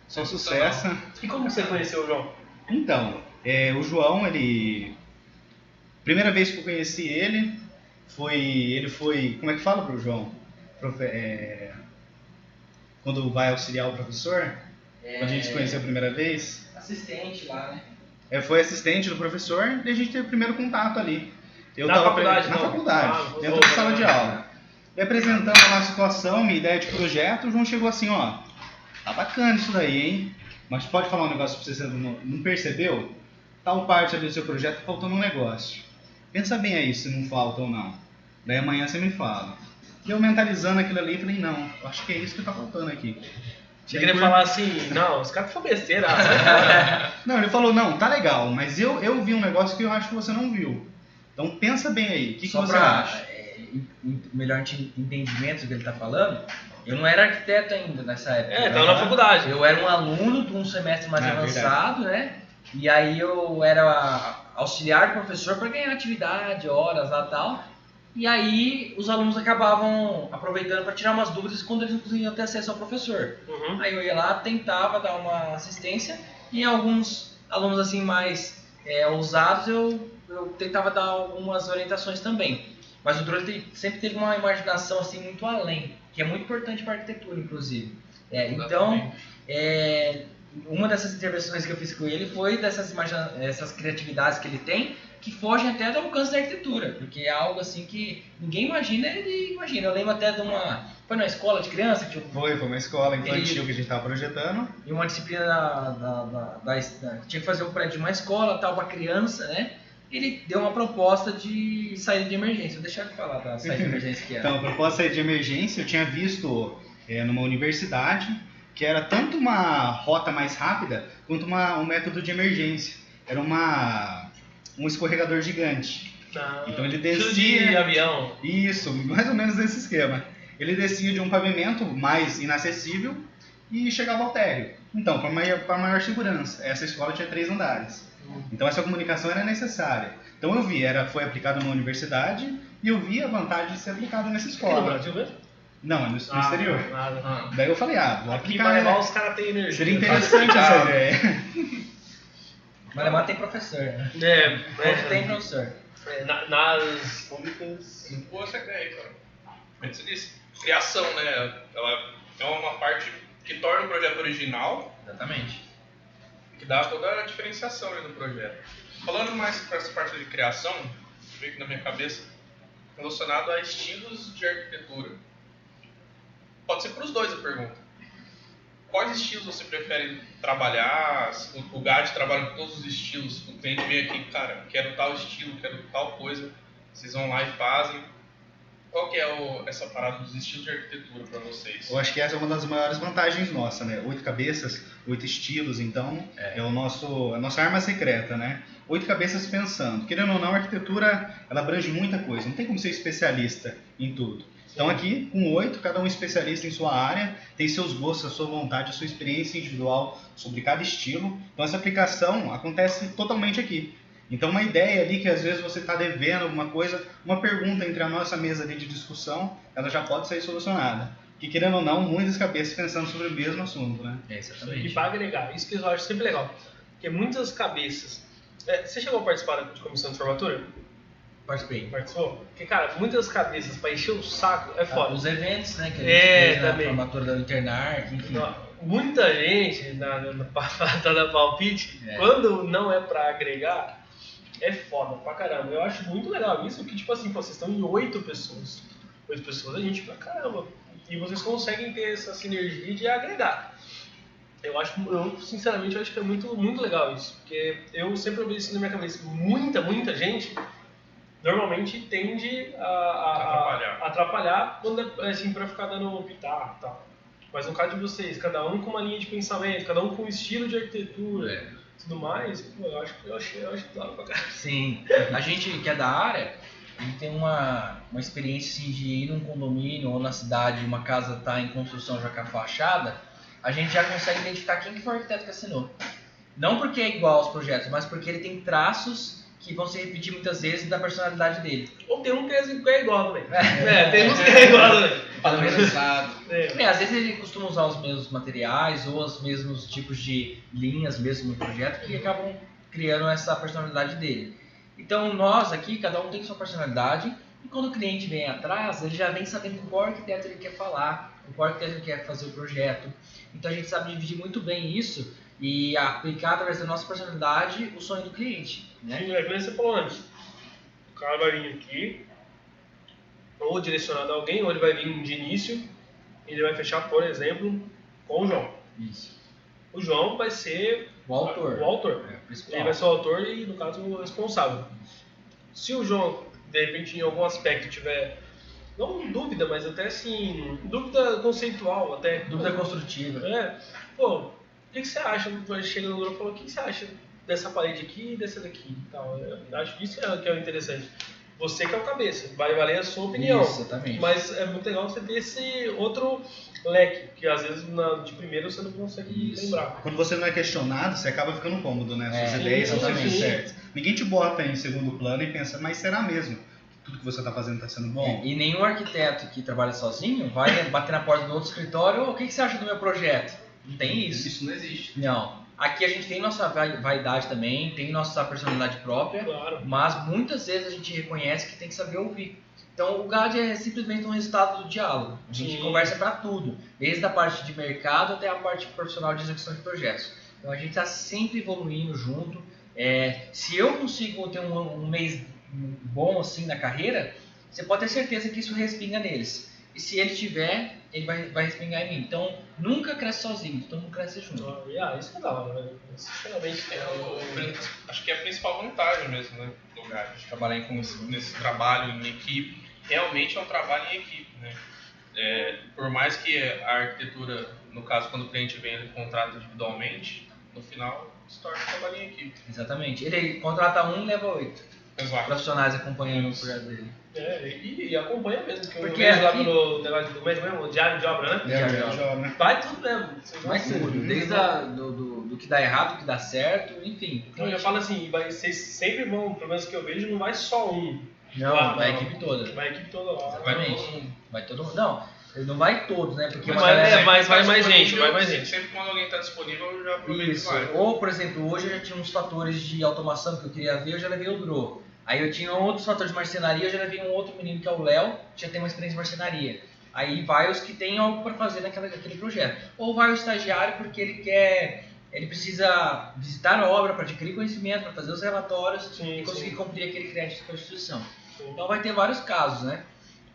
Só sucesso. E como você conheceu o João? Então, o João, primeira vez que eu conheci ele foi, como é que fala pro João? Quando vai auxiliar o professor? Quando a gente se conheceu a primeira vez? Assistente lá, né? Foi assistente do professor e a gente teve o primeiro contato ali. Eu Na tava faculdade, na não? faculdade, dentro da sala de aula. E apresentando lá a situação, minha ideia de projeto, o João chegou assim, ó, tá bacana isso daí, hein? Mas pode falar um negócio pra você, não percebeu? Tal parte ali do seu projeto tá faltando um negócio. Pensa bem aí se não falta ou não. Daí amanhã você me fala. E eu mentalizando aquilo ali, falei, não, acho que é isso que tá faltando aqui. Você queria falar assim, não, os caras foram besteira. Não, ele falou, não, tá legal, mas eu vi um negócio que eu acho que você não viu. Então pensa bem aí, o que você acha? Melhor entendimento do que ele está falando, eu não era arquiteto ainda nessa época. Estava na faculdade. Eu era um aluno de um semestre mais avançado, né? E aí eu era auxiliar do professor para ganhar atividade, horas lá e tal. E aí os alunos acabavam aproveitando para tirar umas dúvidas quando eles não conseguiam ter acesso ao professor. Uhum. Aí eu ia lá, tentava dar uma assistência, e alguns alunos assim mais ousados eu tentava dar algumas orientações também. Mas o Drolli sempre teve uma imaginação assim muito além, que é muito importante para a arquitetura, inclusive. Então, uma dessas intervenções que eu fiz com ele foi essas criatividades que ele tem, que fogem até do alcance da arquitetura, porque é algo assim que ninguém imagina, ele imagina. Eu lembro até de foi numa escola de criança que Foi uma escola infantil que a gente estava projetando. E uma disciplina tinha que fazer um prédio de uma escola, tal, para criança, né? Ele deu uma proposta de saída de emergência. Vou deixar ele falar da saída de emergência que era. Então, a proposta de saída de emergência eu tinha visto numa universidade que era tanto uma rota mais rápida quanto um método de emergência. Era um escorregador gigante. Então ele descia de avião. Isso, mais ou menos nesse esquema. Ele descia de um pavimento mais inacessível e chegava ao térreo. Então, para maior segurança, essa escola tinha 3 andares. Então essa comunicação era necessária. Então eu vi, foi aplicado numa universidade e eu vi a vantagem de ser aplicado nessa escola. Aqui no Brasil mesmo? Não, no exterior. Nada. Daí eu falei, vou Aqui aplicar. vai levar os caras têm energia. Seria interessante essa ideia. Malemar tem professor, né? Tem professor. Nas públicas. Muito boa essa ideia, cara. Mas você disse, criação, né? Ela é uma parte que torna o projeto original. Exatamente. Que dá toda a diferenciação ali do projeto. Falando mais para essa parte de criação, veio aqui na minha cabeça, relacionado a estilos de arquitetura. Pode ser para os dois a pergunta. Quais estilos você prefere trabalhar? O GAD trabalha com todos os estilos. O cliente vem aqui, cara, quero tal estilo, quero tal coisa. Vocês vão lá e fazem. Qual que é essa parada dos estilos de arquitetura para vocês? Eu acho que essa é uma das maiores vantagens nossa, né? 8 cabeças, 8 estilos, então é a nossa arma secreta, né? 8 cabeças pensando. Querendo ou não, a arquitetura ela abrange muita coisa. Não tem como ser especialista em tudo. Então aqui, com 8, cada um especialista em sua área, tem seus gostos, a sua vontade, a sua experiência individual sobre cada estilo. Então essa aplicação acontece totalmente aqui. Então uma ideia ali que às vezes você está devendo alguma coisa, uma pergunta entre a nossa mesa ali de discussão, ela já pode ser solucionada. Que querendo ou não, muitas cabeças pensando sobre o mesmo assunto, né? Exatamente. E para agregar, isso que eu acho sempre legal. Porque muitas cabeças... você chegou a participar de comissão de formatura? Participei. Participou? Porque, cara, muitas cabeças para encher o saco é foda. Os eventos, né? Que a gente fez na formatura da Internar, enfim. Muita gente na patada da palpite, quando não é para agregar, é foda pra caramba. Eu acho muito legal isso, que tipo assim, vocês estão em 8 pessoas. 8 pessoas é gente pra caramba. E vocês conseguem ter essa sinergia de agregar. Eu sinceramente acho que é muito, muito legal isso. Porque eu sempre ouvi isso na minha cabeça. Muita gente normalmente tende a atrapalhar quando é assim, para ficar dando pitaco e tal. Mas no caso de vocês, cada um com uma linha de pensamento, cada um com um estilo de arquitetura e tudo mais, pô, eu acho que dá pra caralho. Sim, a gente que é da área, a gente tem uma experiência assim, de ir num condomínio ou na cidade, uma casa está em construção já com a fachada, a gente já consegue identificar quem que foi o arquiteto que assinou. Não porque é igual aos projetos, mas porque ele tem traços que vão se repetir muitas vezes da personalidade dele. Ou tem um que é igual também. Tem uns que é igual também. Padronizado. Às vezes ele costuma usar os mesmos materiais ou os mesmos tipos de linhas mesmo no projeto que acabam criando essa personalidade dele. Então nós aqui, cada um tem sua personalidade e quando o cliente vem atrás, ele já vem sabendo com qual arquiteto ele quer falar, com qual arquiteto ele quer fazer o projeto. Então a gente sabe dividir muito bem isso e aplicar através da nossa personalidade o sonho do cliente. Né? Sim, é como você falou antes. O cara vai vir aqui, ou direcionado a alguém, ou ele vai vir de início, e ele vai fechar, por exemplo, com o João. Isso. O João vai ser O autor. O autor. Principal. Ele vai ser o autor e, no caso, o responsável. Se o João, de repente, em algum aspecto tiver, não dúvida, mas até assim, dúvida conceitual, até. Dúvida construtiva. Pô, o que você acha? Chega no grupo e fala, o que você acha dessa parede aqui e dessa daqui e tal. Eu acho que isso que é o interessante. Você que é o cabeça, vai valer a sua opinião. Isso, exatamente. Mas é muito legal você ter esse outro leque, que às vezes de primeiro você não consegue lembrar. Quando você não é questionado, você acaba ficando cômodo, né? Suas ideias são sempre exatamente. certas. Ninguém te bota em segundo plano e pensa, mas será mesmo? Tudo que você está fazendo está sendo bom? E nenhum arquiteto que trabalha sozinho vai bater na porta do outro escritório, o que você acha do meu projeto? Não tem isso. Isso não existe. Não. Aqui a gente tem nossa vaidade também, tem nossa personalidade própria, Claro. mas muitas vezes a gente reconhece que tem que saber ouvir. Então o GAD é simplesmente um resultado do diálogo. A gente conversa para tudo, desde a parte de mercado até a parte profissional de execução de projetos. Então a gente está sempre evoluindo junto. Se eu consigo ter um mês bom assim na carreira, você pode ter certeza que isso respinga neles. E se ele tiver, ele vai respingar em mim. Então, nunca cresce sozinho, todo mundo cresce junto. Isso que é da hora, né? Sinceramente, Acho que é a principal vantagem mesmo, né, do lugar, de trabalhar nesse trabalho em equipe. Realmente é um trabalho em equipe, né? Por mais que a arquitetura, no caso, quando o cliente vem, ele contrata individualmente, no final se torna um trabalho em equipe. Exatamente. Ele contrata 1 e leva 8 Exato. profissionais acompanhando o projeto dele. E acompanha mesmo, Porque eu vejo lá aqui- no negócio do mês mesmo, o diário de obra, né? Né? Vai tudo mesmo. Vocês vão Mas tudo. tudo, desde do que dá errado, do que dá certo, enfim. Então eu já falo assim, vocês sempre vão, pelo menos que eu vejo, não vai só um. Não, vai a não. equipe toda. Vai a equipe toda lá. Exatamente. Vai todo mundo. Não vai todos, né? Porque Mas uma galera... vai mais gente, vai mais gente. Sempre quando alguém está disponível, eu já aproveito e Isso. vai. Ou, por exemplo, hoje eu já tinha uns fatores de automação que eu queria ver, eu já levei o Dro. Aí eu tinha outros fatores de marcenaria, eu já levei um outro menino que é o Léo, que já tem uma experiência em marcenaria. Aí vai os que tem algo para fazer naquele projeto. Ou vai o estagiário porque ele precisa visitar a obra para adquirir conhecimento, para fazer os relatórios e conseguir cumprir aquele crédito com a instituição. Então vai ter vários casos, né?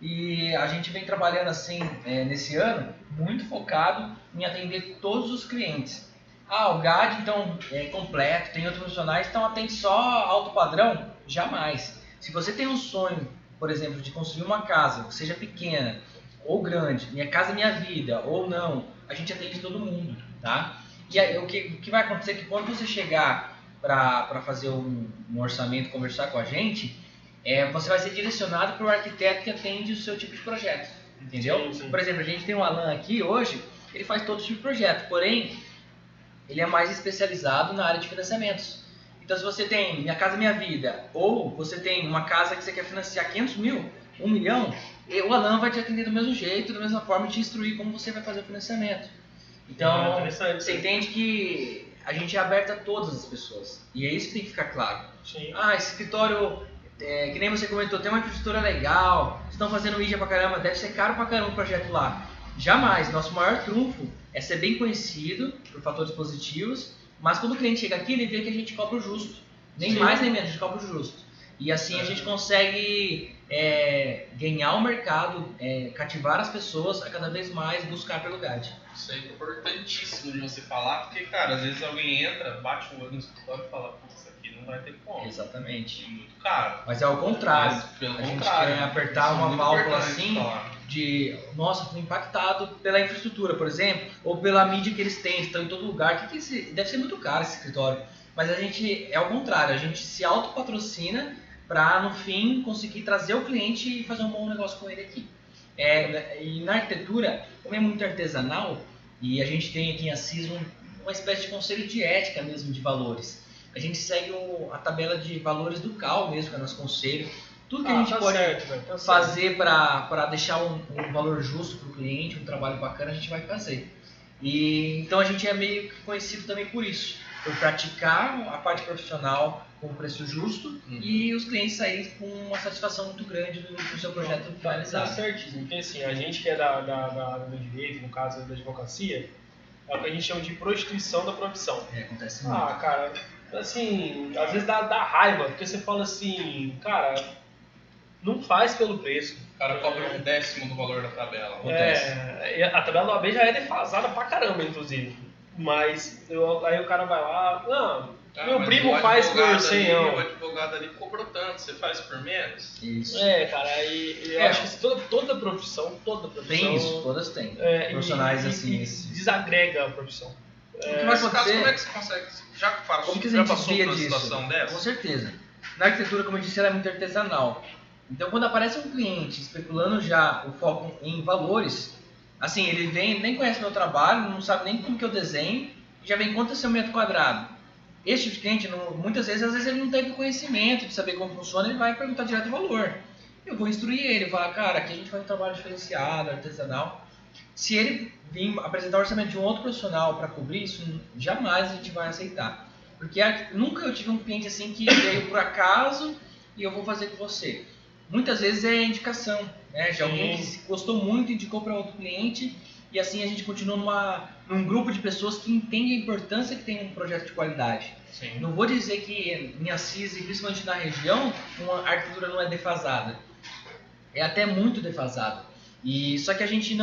E a gente vem trabalhando assim, nesse ano, muito focado em atender todos os clientes. O GAD, então, é completo, tem outros profissionais, então atende só alto padrão? Jamais. Se você tem um sonho, por exemplo, de construir uma casa, seja pequena ou grande, Minha Casa Minha Vida, ou não, a gente atende todo mundo, tá? E aí, o que vai acontecer é que quando você chegar para fazer um orçamento, conversar com a gente, você vai ser direcionado para o arquiteto que atende o seu tipo de projeto, entendeu? Sim. Por exemplo, a gente tem o Alan aqui hoje, ele faz todo tipo de projeto, porém, ele é mais especializado na área de financiamentos. Então, se você tem Minha Casa Minha Vida, ou você tem uma casa que você quer financiar 500 mil, 1 milhão, o Alan vai te atender do mesmo jeito, da mesma forma, te instruir como você vai fazer o financiamento. Então, você entende que a gente é aberto a todas as pessoas. E é isso que tem que ficar claro. Sim. Esse escritório, que nem você comentou, tem uma infraestrutura legal, estão fazendo mídia pra caramba, deve ser caro pra caramba o projeto lá. Jamais. Nosso maior trunfo é ser bem conhecido por fatores positivos, mas quando o cliente chega aqui, ele vê que a gente cobra o justo. Nem mais nem menos, a gente cobra o justo. E assim a gente consegue ganhar o mercado, cativar as pessoas a cada vez mais buscar pelo GAD. Isso aí é importantíssimo de você falar, porque, cara, às vezes alguém entra, bate o olho no escritório e fala, putz, isso aqui não vai ter como. Exatamente. É muito caro. Mas é o contrário. Mas, pelo A gente contrário, quer apertar isso é uma muito válvula importante assim falar. de, nossa, fui impactado pela infraestrutura, por exemplo, ou pela mídia que eles têm, estão em todo lugar. Deve ser muito caro esse escritório. Mas a gente é o contrário, a gente se autopatrocina para no fim conseguir trazer o cliente e fazer um bom negócio com ele aqui. E na arquitetura, como é muito artesanal, e a gente tem aqui em Assis uma espécie de conselho de ética mesmo de valores. A gente segue a tabela de valores do CAL mesmo, que é o nosso conselho. Tudo que a gente pode fazer para deixar um valor justo para o cliente, um trabalho bacana, a gente vai fazer. Então a gente é meio que conhecido também por isso, por praticar a parte profissional com um preço justo e os clientes saírem com uma satisfação muito grande do seu projeto finalizado. Tá certíssimo, porque assim, a gente que é da área do direito, no caso da advocacia, é o que a gente chama de prostituição da profissão. Acontece muito. Ah, cara, assim, às vezes dá raiva, porque você fala assim, cara, não faz pelo preço. O cara cobra 1/10 do valor da tabela. A tabela do AB já é defasada pra caramba, inclusive. Mas aí o cara vai lá, não, meu primo faz por 100 O advogado ali cobrou tanto, você faz por menos? Isso. Cara, eu acho que toda profissão tem isso, todas têm. Profissionais assim. Desagrega a profissão. O que vai acontecer? Como é que você consegue? Já passou por uma situação dessa? Com certeza. Na arquitetura, como eu disse, ela é muito artesanal. Então, quando aparece um cliente especulando já o foco em valores, assim, ele vem, nem conhece meu trabalho, não sabe nem como que eu desenho, já vem quanto é seu metro quadrado. Esse tipo de cliente, muitas vezes, às vezes ele não tem conhecimento de saber como funciona, ele vai perguntar direto o valor. Eu vou instruir ele, vou falar, cara, aqui a gente faz um trabalho diferenciado, artesanal. Se ele vir apresentar o orçamento de um outro profissional para cobrir isso, jamais a gente vai aceitar. Porque nunca eu tive um cliente assim que veio por acaso e eu vou fazer com você. Muitas vezes é indicação, né? De alguém que gostou muito, indicou para outro cliente e assim a gente continua num grupo de pessoas que entendem a importância que tem um projeto de qualidade. Sim. Não vou dizer que em Assis, e principalmente na região, a arquitetura não é defasada. É até muito defasada. Só que a gente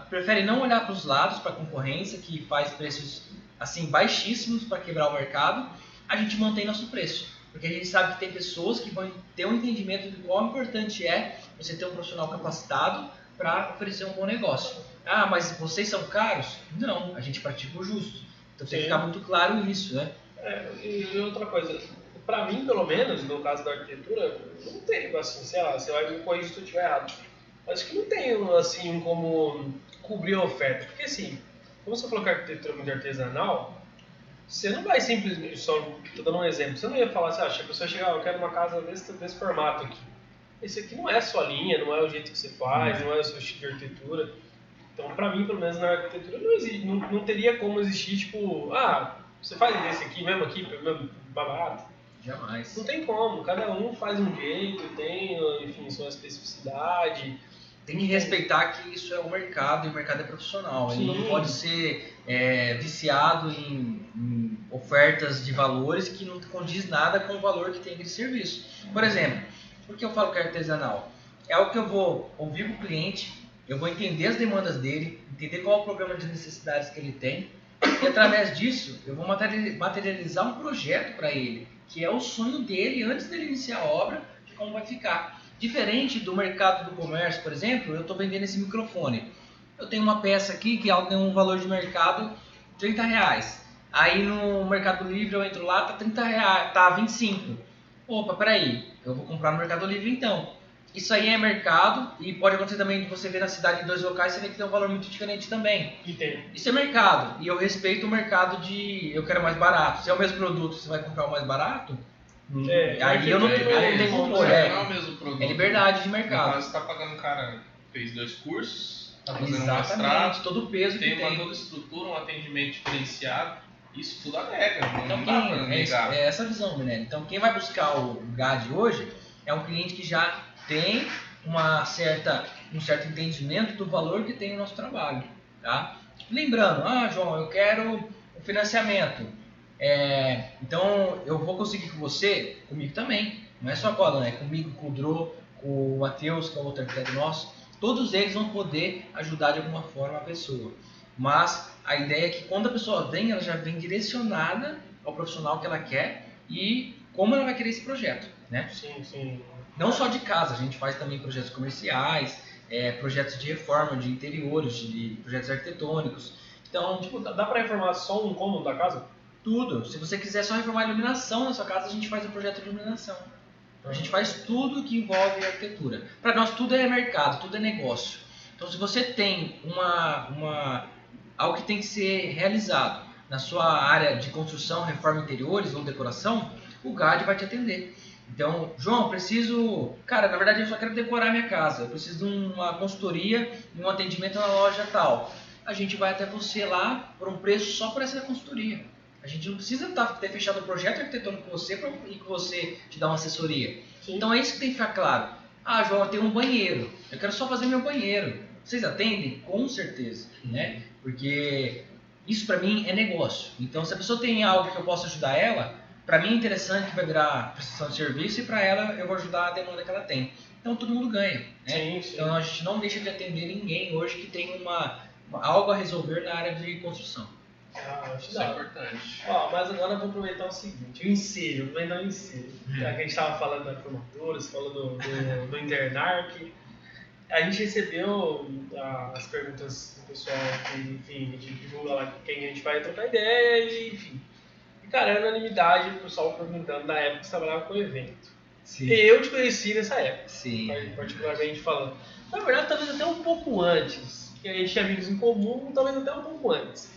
prefere não olhar para os lados, para a concorrência, que faz preços assim baixíssimos para quebrar o mercado. A gente mantém nosso preço. Porque a gente sabe que tem pessoas que vão ter um entendimento de quão importante é você ter um profissional capacitado para oferecer um bom negócio. Ah, mas vocês são caros? Não, a gente pratica o justo. Então tem que ficar muito claro isso, né? E outra coisa, para mim, pelo menos, no caso da arquitetura, não tem, assim, sei lá, você vai me corrigir se eu estiver errado. Acho que não tem, assim, como cobrir a oferta. Porque, assim, como você falou que a arquitetura é muito artesanal, você não vai simplesmente, só estou dando um exemplo, você não ia falar assim, a pessoa chegar, eu quero uma casa desse formato aqui. Esse aqui não é a sua linha, não é o jeito que você faz, não é o seu estilo de arquitetura. Então, para mim, pelo menos na arquitetura, não teria como existir, tipo, você faz desse aqui, mesmo barato. Jamais. Não tem como, cada um faz um jeito, tem, enfim, sua especificidade. Tem que respeitar que isso é o mercado e o mercado é profissional. Ele não pode ser viciado em ofertas de valores que não condiz nada com o valor que tem aquele serviço. Por exemplo, por que eu falo que é artesanal? É algo que eu vou ouvir com o cliente, eu vou entender as demandas dele, entender qual é o programa de necessidades que ele tem e através disso eu vou materializar um projeto para ele, que é o sonho dele antes dele iniciar a obra, de como vai ficar. Diferente do mercado do comércio, por exemplo, eu estou vendendo esse microfone. Eu tenho uma peça aqui que ela tem um valor de mercado R$30. Aí no Mercado Livre eu entro lá, tá R$30, tá 25. Opa, peraí, eu vou comprar no Mercado Livre então. Isso aí é mercado e pode acontecer também de você ver na cidade em dois locais, você vê que tem um valor muito diferente também. Entendo. Isso é mercado e eu respeito o mercado de eu quero mais barato. Se é o mesmo produto, você vai comprar o mais barato? Aí eu não tenho controle. Não é o mesmo produto. É liberdade de Mas mercado. você está pagando um cara que fez 2 cursos, está fazendo um Exatamente, mestrado, todo o peso que tem uma tem. toda estrutura, um atendimento diferenciado. Isso tudo agrega, Então, não dá para negar. é essa visão, Minelli. Então, quem vai buscar o GAD hoje é um cliente que já tem um certo entendimento do valor que tem o nosso trabalho. Tá? Lembrando, João, eu quero o financiamento. Então, eu vou conseguir com você, comigo também. Não é só com a Alan, é comigo, com o Dro, com o Matheus, que é o outro arquiteto nosso. Todos eles vão poder ajudar de alguma forma a pessoa. Mas a ideia é que quando a pessoa vem, ela já vem direcionada ao profissional que ela quer e como ela vai querer esse projeto, né? Sim. Não só de casa, a gente faz também projetos comerciais, projetos de reforma de interiores, de projetos arquitetônicos. Então, Tipo, dá pra reformar só um cômodo da casa? tudo. Se você quiser só reformar a iluminação na sua casa, a gente faz o projeto de iluminação. A gente faz tudo que envolve arquitetura. Para nós tudo é mercado, tudo é negócio. Então se você tem algo que tem que ser realizado na sua área de construção, reforma interiores ou decoração, o GAD vai te atender. Então, João, preciso... Cara, na verdade eu só quero decorar minha casa. Eu preciso de uma consultoria e um atendimento na loja tal. A gente vai até você lá por um preço só por essa consultoria. A gente não precisa ter fechado o projeto arquitetônico com você e que você te dá uma assessoria. Sim. Então é isso que tem que ficar claro. Ah, João, eu tenho um banheiro. Eu quero só fazer meu banheiro. Vocês atendem? Com certeza, né? Porque isso para mim é negócio. Então se a pessoa tem algo que eu possa ajudar ela, para mim é interessante que vai virar prestação de serviço e para ela eu vou ajudar a demanda que ela tem. Então todo mundo ganha, né? Sim. Então a gente não deixa de atender ninguém hoje que tem algo a resolver na área de construção. Acho Isso é da hora. importante. Mas agora eu vou aproveitar o seguinte, o ensejo, vou dar um ensejo. Já que a gente estava falando da formatura, você falou do Internarc, a gente recebeu as perguntas do pessoal que, enfim, a gente divulga lá quem a gente vai trocar ideia e, enfim. E, cara, é unanimidade o pessoal perguntando na época que você trabalhava com o evento. Sim. E eu te conheci nessa época, Sim. particularmente falando. Na verdade, talvez até um pouco antes, que a gente tinha amigos em comum, talvez até um pouco antes.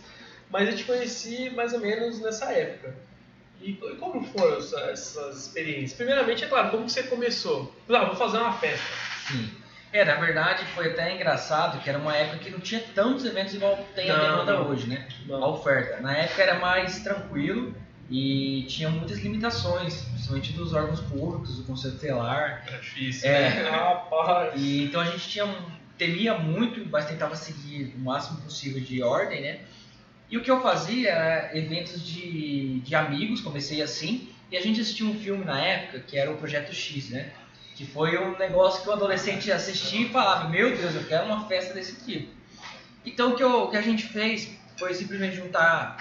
Mas eu te conheci mais ou menos nessa época. E como foram essas experiências? Primeiramente, é claro, como que você começou? Vou fazer uma festa. Sim. Na verdade foi até engraçado que era uma época que não tinha tantos eventos igual tem a demanda hoje, né? A oferta. Na época era mais tranquilo e tinha muitas limitações, principalmente dos órgãos públicos, do Conselho Tutelar. É difícil, né? Rapaz. E então a gente temia muito, mas tentava seguir o máximo possível de ordem, né? E o que eu fazia era eventos de amigos, comecei assim, e a gente assistia um filme na época que era o Projeto X, né? Que foi um negócio que o adolescente assistia e falava, meu Deus, eu quero uma festa desse tipo. Então o que a gente fez foi simplesmente juntar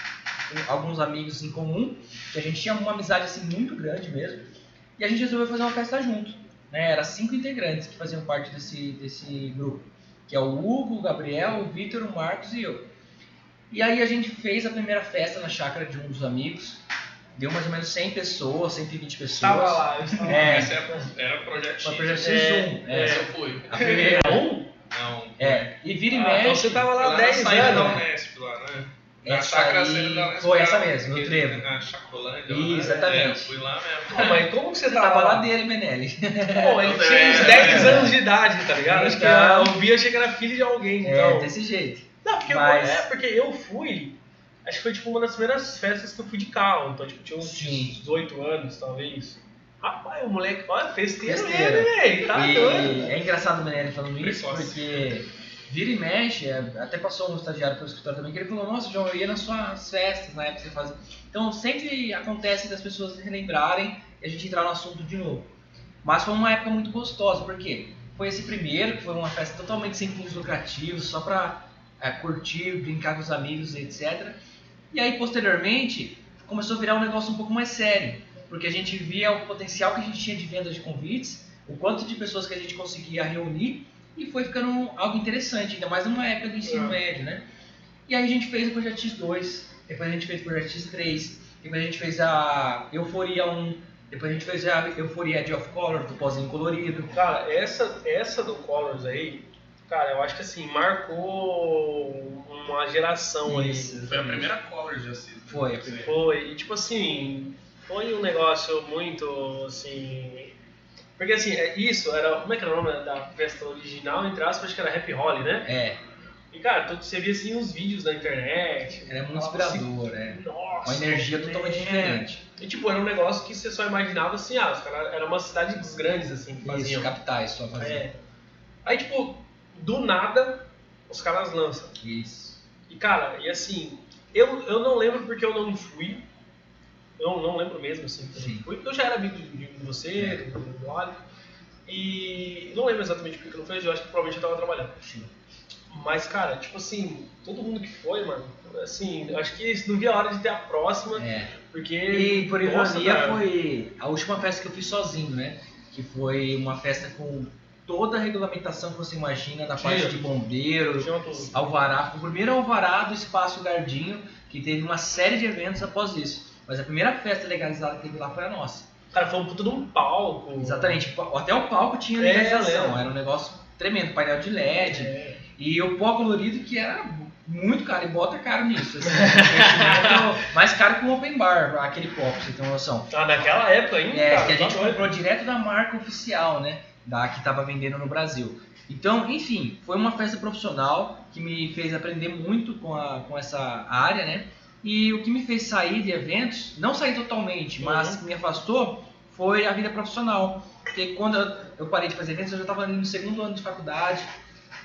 alguns amigos em comum, que a gente tinha uma amizade assim muito grande mesmo, e a gente resolveu fazer uma festa junto, né? Era 5 integrantes que faziam parte desse grupo, que é o Hugo, o Gabriel, o Vitor, o Marcos e eu. E aí a gente fez a primeira festa na chácara de um dos amigos, deu mais ou menos 100 pessoas, 120 pessoas. Estava lá, eu estava lá. Essa era o Projeto X. Uma Projeto X1. Essa eu fui. A primeira. Não? Não. E vira e mexe. Então você estava lá Lá 10 na saída da anos. Unesp lá, né? Na Essa chácara aí sede da Unesp. foi essa mesmo, no aquele- trevo. Na Chacolândia. Isso, né? exatamente. Eu fui lá mesmo. Pô, mas como que você Você tava tava lá lá? dele, Menelli. Pô, ele tinha uns 10 anos de idade, tá ligado? Acho que Então. eu vi, achei que era filho de alguém, então. Desse jeito. Não, porque, Mas- porque eu fui, acho que foi tipo uma das primeiras festas que eu fui de carro, então tipo, tinha uns Sim. 18 anos, talvez. Rapaz, o moleque, olha, festeiro Festeiro. ele, velho, tá E doido. é engraçado o Menelli falando isso, Precoce. porque vira e mexe, até passou um estagiário pelo escritório também, que ele falou, nossa, João, eu ia nas suas festas na época que você fazia. Então sempre acontece das pessoas relembrarem e a gente entrar no assunto de novo. Mas foi uma época muito gostosa, porque foi esse primeiro, que foi uma festa totalmente sem fins lucrativos, só pra curtir, brincar com os amigos, etc. E aí, posteriormente, começou a virar um negócio um pouco mais sério, porque a gente via o potencial que a gente tinha de venda de convites, o quanto de pessoas que a gente conseguia reunir, e foi ficando algo interessante, ainda mais numa época do ensino médio, né? E aí a gente fez o Projeto X2, depois a gente fez o Projeto X3, depois a gente fez a Euforia 1, depois a gente fez a Euforia Edge of Color, do pozinho colorido. Cara, essa do Colors aí, cara, eu acho que assim, marcou uma geração aí. Isso. Foi a primeira Colors de Assis. Foi. Foi, e tipo assim, foi um negócio muito assim. Porque assim, isso era. Como é que era o nome da festa original? Entre aspas, acho que era Happy Holly, né? E cara, você via assim uns vídeos na internet. Era muito falava inspirador, assim, Nossa, uma energia totalmente diferente. E tipo, era um negócio que você só imaginava assim, os caras. Era uma cidade grandes assim que faziam. Isso, capitais só fazer. Aí tipo, do nada, os caras lançam. Isso. E cara, e assim, eu não lembro porque eu não fui. Eu não lembro mesmo, assim, porque eu não fui, porque eu já era amigo de você, do Ali. E não lembro exatamente porque eu não fui, eu acho que provavelmente eu estava trabalhando. Sim. Mas, cara, tipo assim, todo mundo que foi, mano, assim, eu acho que não via a hora de ter a próxima, porque... E por nossa, ironia cara, foi a última festa que eu fiz sozinho, né? Que foi uma festa com toda a regulamentação que você imagina, da parte de bombeiro, chama tudo. alvará. Foi o primeiro alvará do Espaço Gardinho, que teve uma série de eventos após isso. Mas a primeira festa legalizada que teve lá foi a nossa. Cara, foi um puto de um palco. Exatamente, até o palco tinha legalização, lembro. era um negócio tremendo, painel de LED. E o pó colorido que era muito caro, e bota caro nisso. Assim, mais caro que o Open Bar, aquele pó, pra você ter uma noção. Ah, naquela época ainda, cara, Que a gente tá doido. comprou direto da marca oficial, né? Que estava vendendo no Brasil. Então, enfim, foi uma festa profissional que me fez aprender muito com essa área, né? E o que me fez sair de eventos, não sair totalmente, mas que me afastou, foi a vida profissional. Porque quando eu parei de fazer eventos, eu já estava ali no segundo ano de faculdade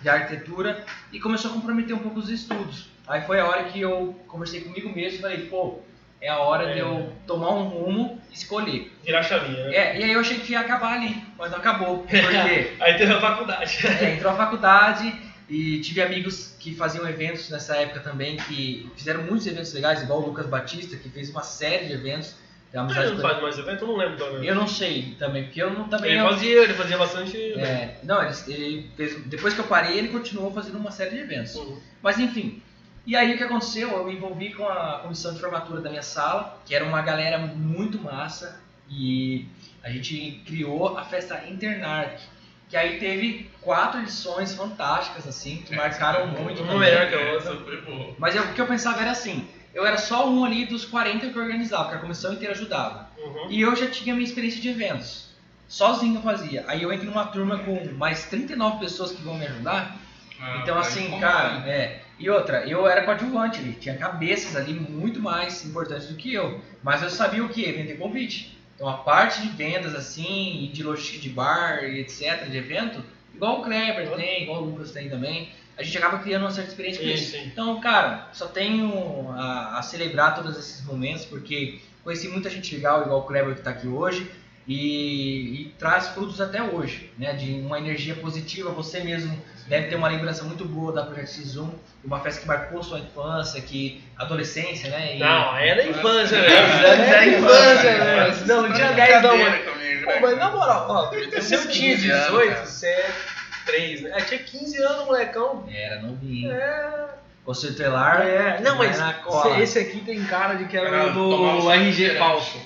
de arquitetura e começou a comprometer um pouco os estudos. Aí foi a hora que eu conversei comigo mesmo e falei, pô, é a hora de eu tomar um rumo e escolher. Virar a chavinha, né? E aí eu achei que ia acabar ali, mas não acabou. Porque Aí teve a faculdade. entrou a faculdade e tive amigos que faziam eventos nessa época também, que fizeram muitos eventos legais, igual o Lucas Batista, que fez uma série de eventos. Tem uma Ele amizade não com faz mais evento? Eu não lembro também. Eu não sei também, porque eu não também. Ele fazia bastante. Não, ele fez, depois que eu parei, ele continuou fazendo uma série de eventos. Mas enfim. E aí o que aconteceu? Eu me envolvi com a comissão de formatura da minha sala, que era uma galera muito massa, e a gente criou a festa Internarc, que aí teve 4 edições fantásticas, assim, que marcaram muito. Uma melhor que a outra. Mas o que eu pensava era assim, eu era só um ali dos 40 que eu organizava, porque a comissão inteira ajudava. E eu já tinha minha experiência de eventos. Sozinho eu fazia. Aí eu entro numa turma com mais 39 pessoas que vão me ajudar. Então assim, cara, E outra, eu era coadjuvante ali, tinha cabeças ali muito mais importantes do que eu. Mas eu sabia o que? Vender convite. Então a parte de vendas assim, e de logística de bar e etc, de evento, igual o Kleber tem, igual o Lucas tem também, a gente acaba criando uma certa experiência com isso. Então, cara, só tenho a celebrar todos esses momentos, porque conheci muita gente legal, igual o Kleber que está aqui hoje, e traz frutos até hoje, né? De uma energia positiva. Você mesmo deve ter uma lembrança muito boa da Projeto X1, uma festa que marcou sua infância, adolescência, né? Não, é da infância, velho. Da infância, velho. Não tinha 10 não, mano. Pô, mas na moral, ó, se eu tinha 18, você é 3, né? Eu tinha 15 anos, molecão. Era novinho. Conceito Telar. Não, mas esse aqui tem cara de que era do RG falso.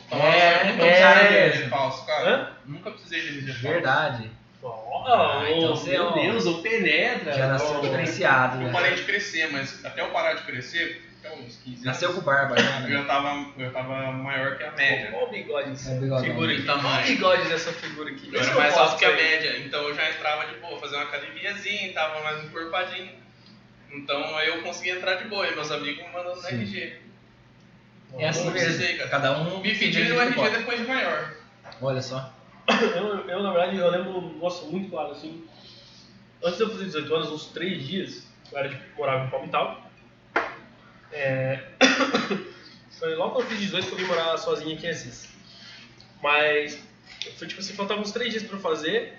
Falso, cara. Nunca precisei de RG falso. Verdade. Então você, meu Deus, o penetra. Já nasceu diferenciado, né? Eu parei de crescer, mas até eu parar de crescer, até uns 15 anos. Nasceu com barba, né? Eu tava maior que a média. Olha o bigode dessa bigodão. figura aqui. Olha o bigode dessa figura aqui. Eu era mais alto que a média, então eu já entrava de boa, fazer uma academiazinha, tava mais encorpadinho. Então aí eu consegui entrar de boa, e meus amigos me mandando no RG. É assim mesmo, cara. Cada um me pediram o RG depois de maior. Olha só. Eu, na verdade, eu lembro, nossa, muito claro, assim, antes de eu fazer 18 anos, uns 3 dias, eu morava em Palmital. Foi logo quando eu fiz 18 que eu vim morar sozinho aqui em Assis. Mas, foi tipo assim, faltavam uns 3 dias pra eu fazer.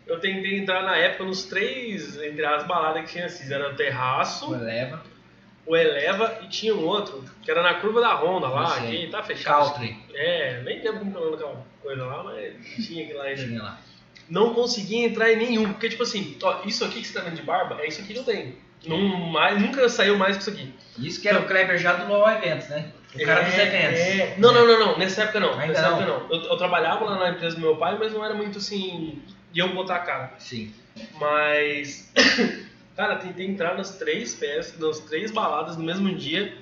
Eu tentei entrar na época nos 3, entre as baladas que tinha Assis. Era o Terraço, o Eleva e tinha um outro, que era na Curva da Ronda lá, que tá fechado. Country. Nem lembro como que é o nome daquela coisa lá, mas tinha aquilo lá ainda. Tinha lá. Não consegui entrar em nenhum, porque tipo assim, ó, isso aqui que você tá vendo de barba, é isso aqui que eu tenho. Nunca saiu mais que isso aqui. Isso que era o Kleber já do LOL Eventos, né? O cara dos eventos. Não, nessa época não. Ainda nessa não. época não. Eu trabalhava lá na empresa do meu pai, mas não era muito assim, de eu botar a cara. Sim. Mas, cara, tentei entrar nas 3 festas, nas 3 baladas no mesmo dia.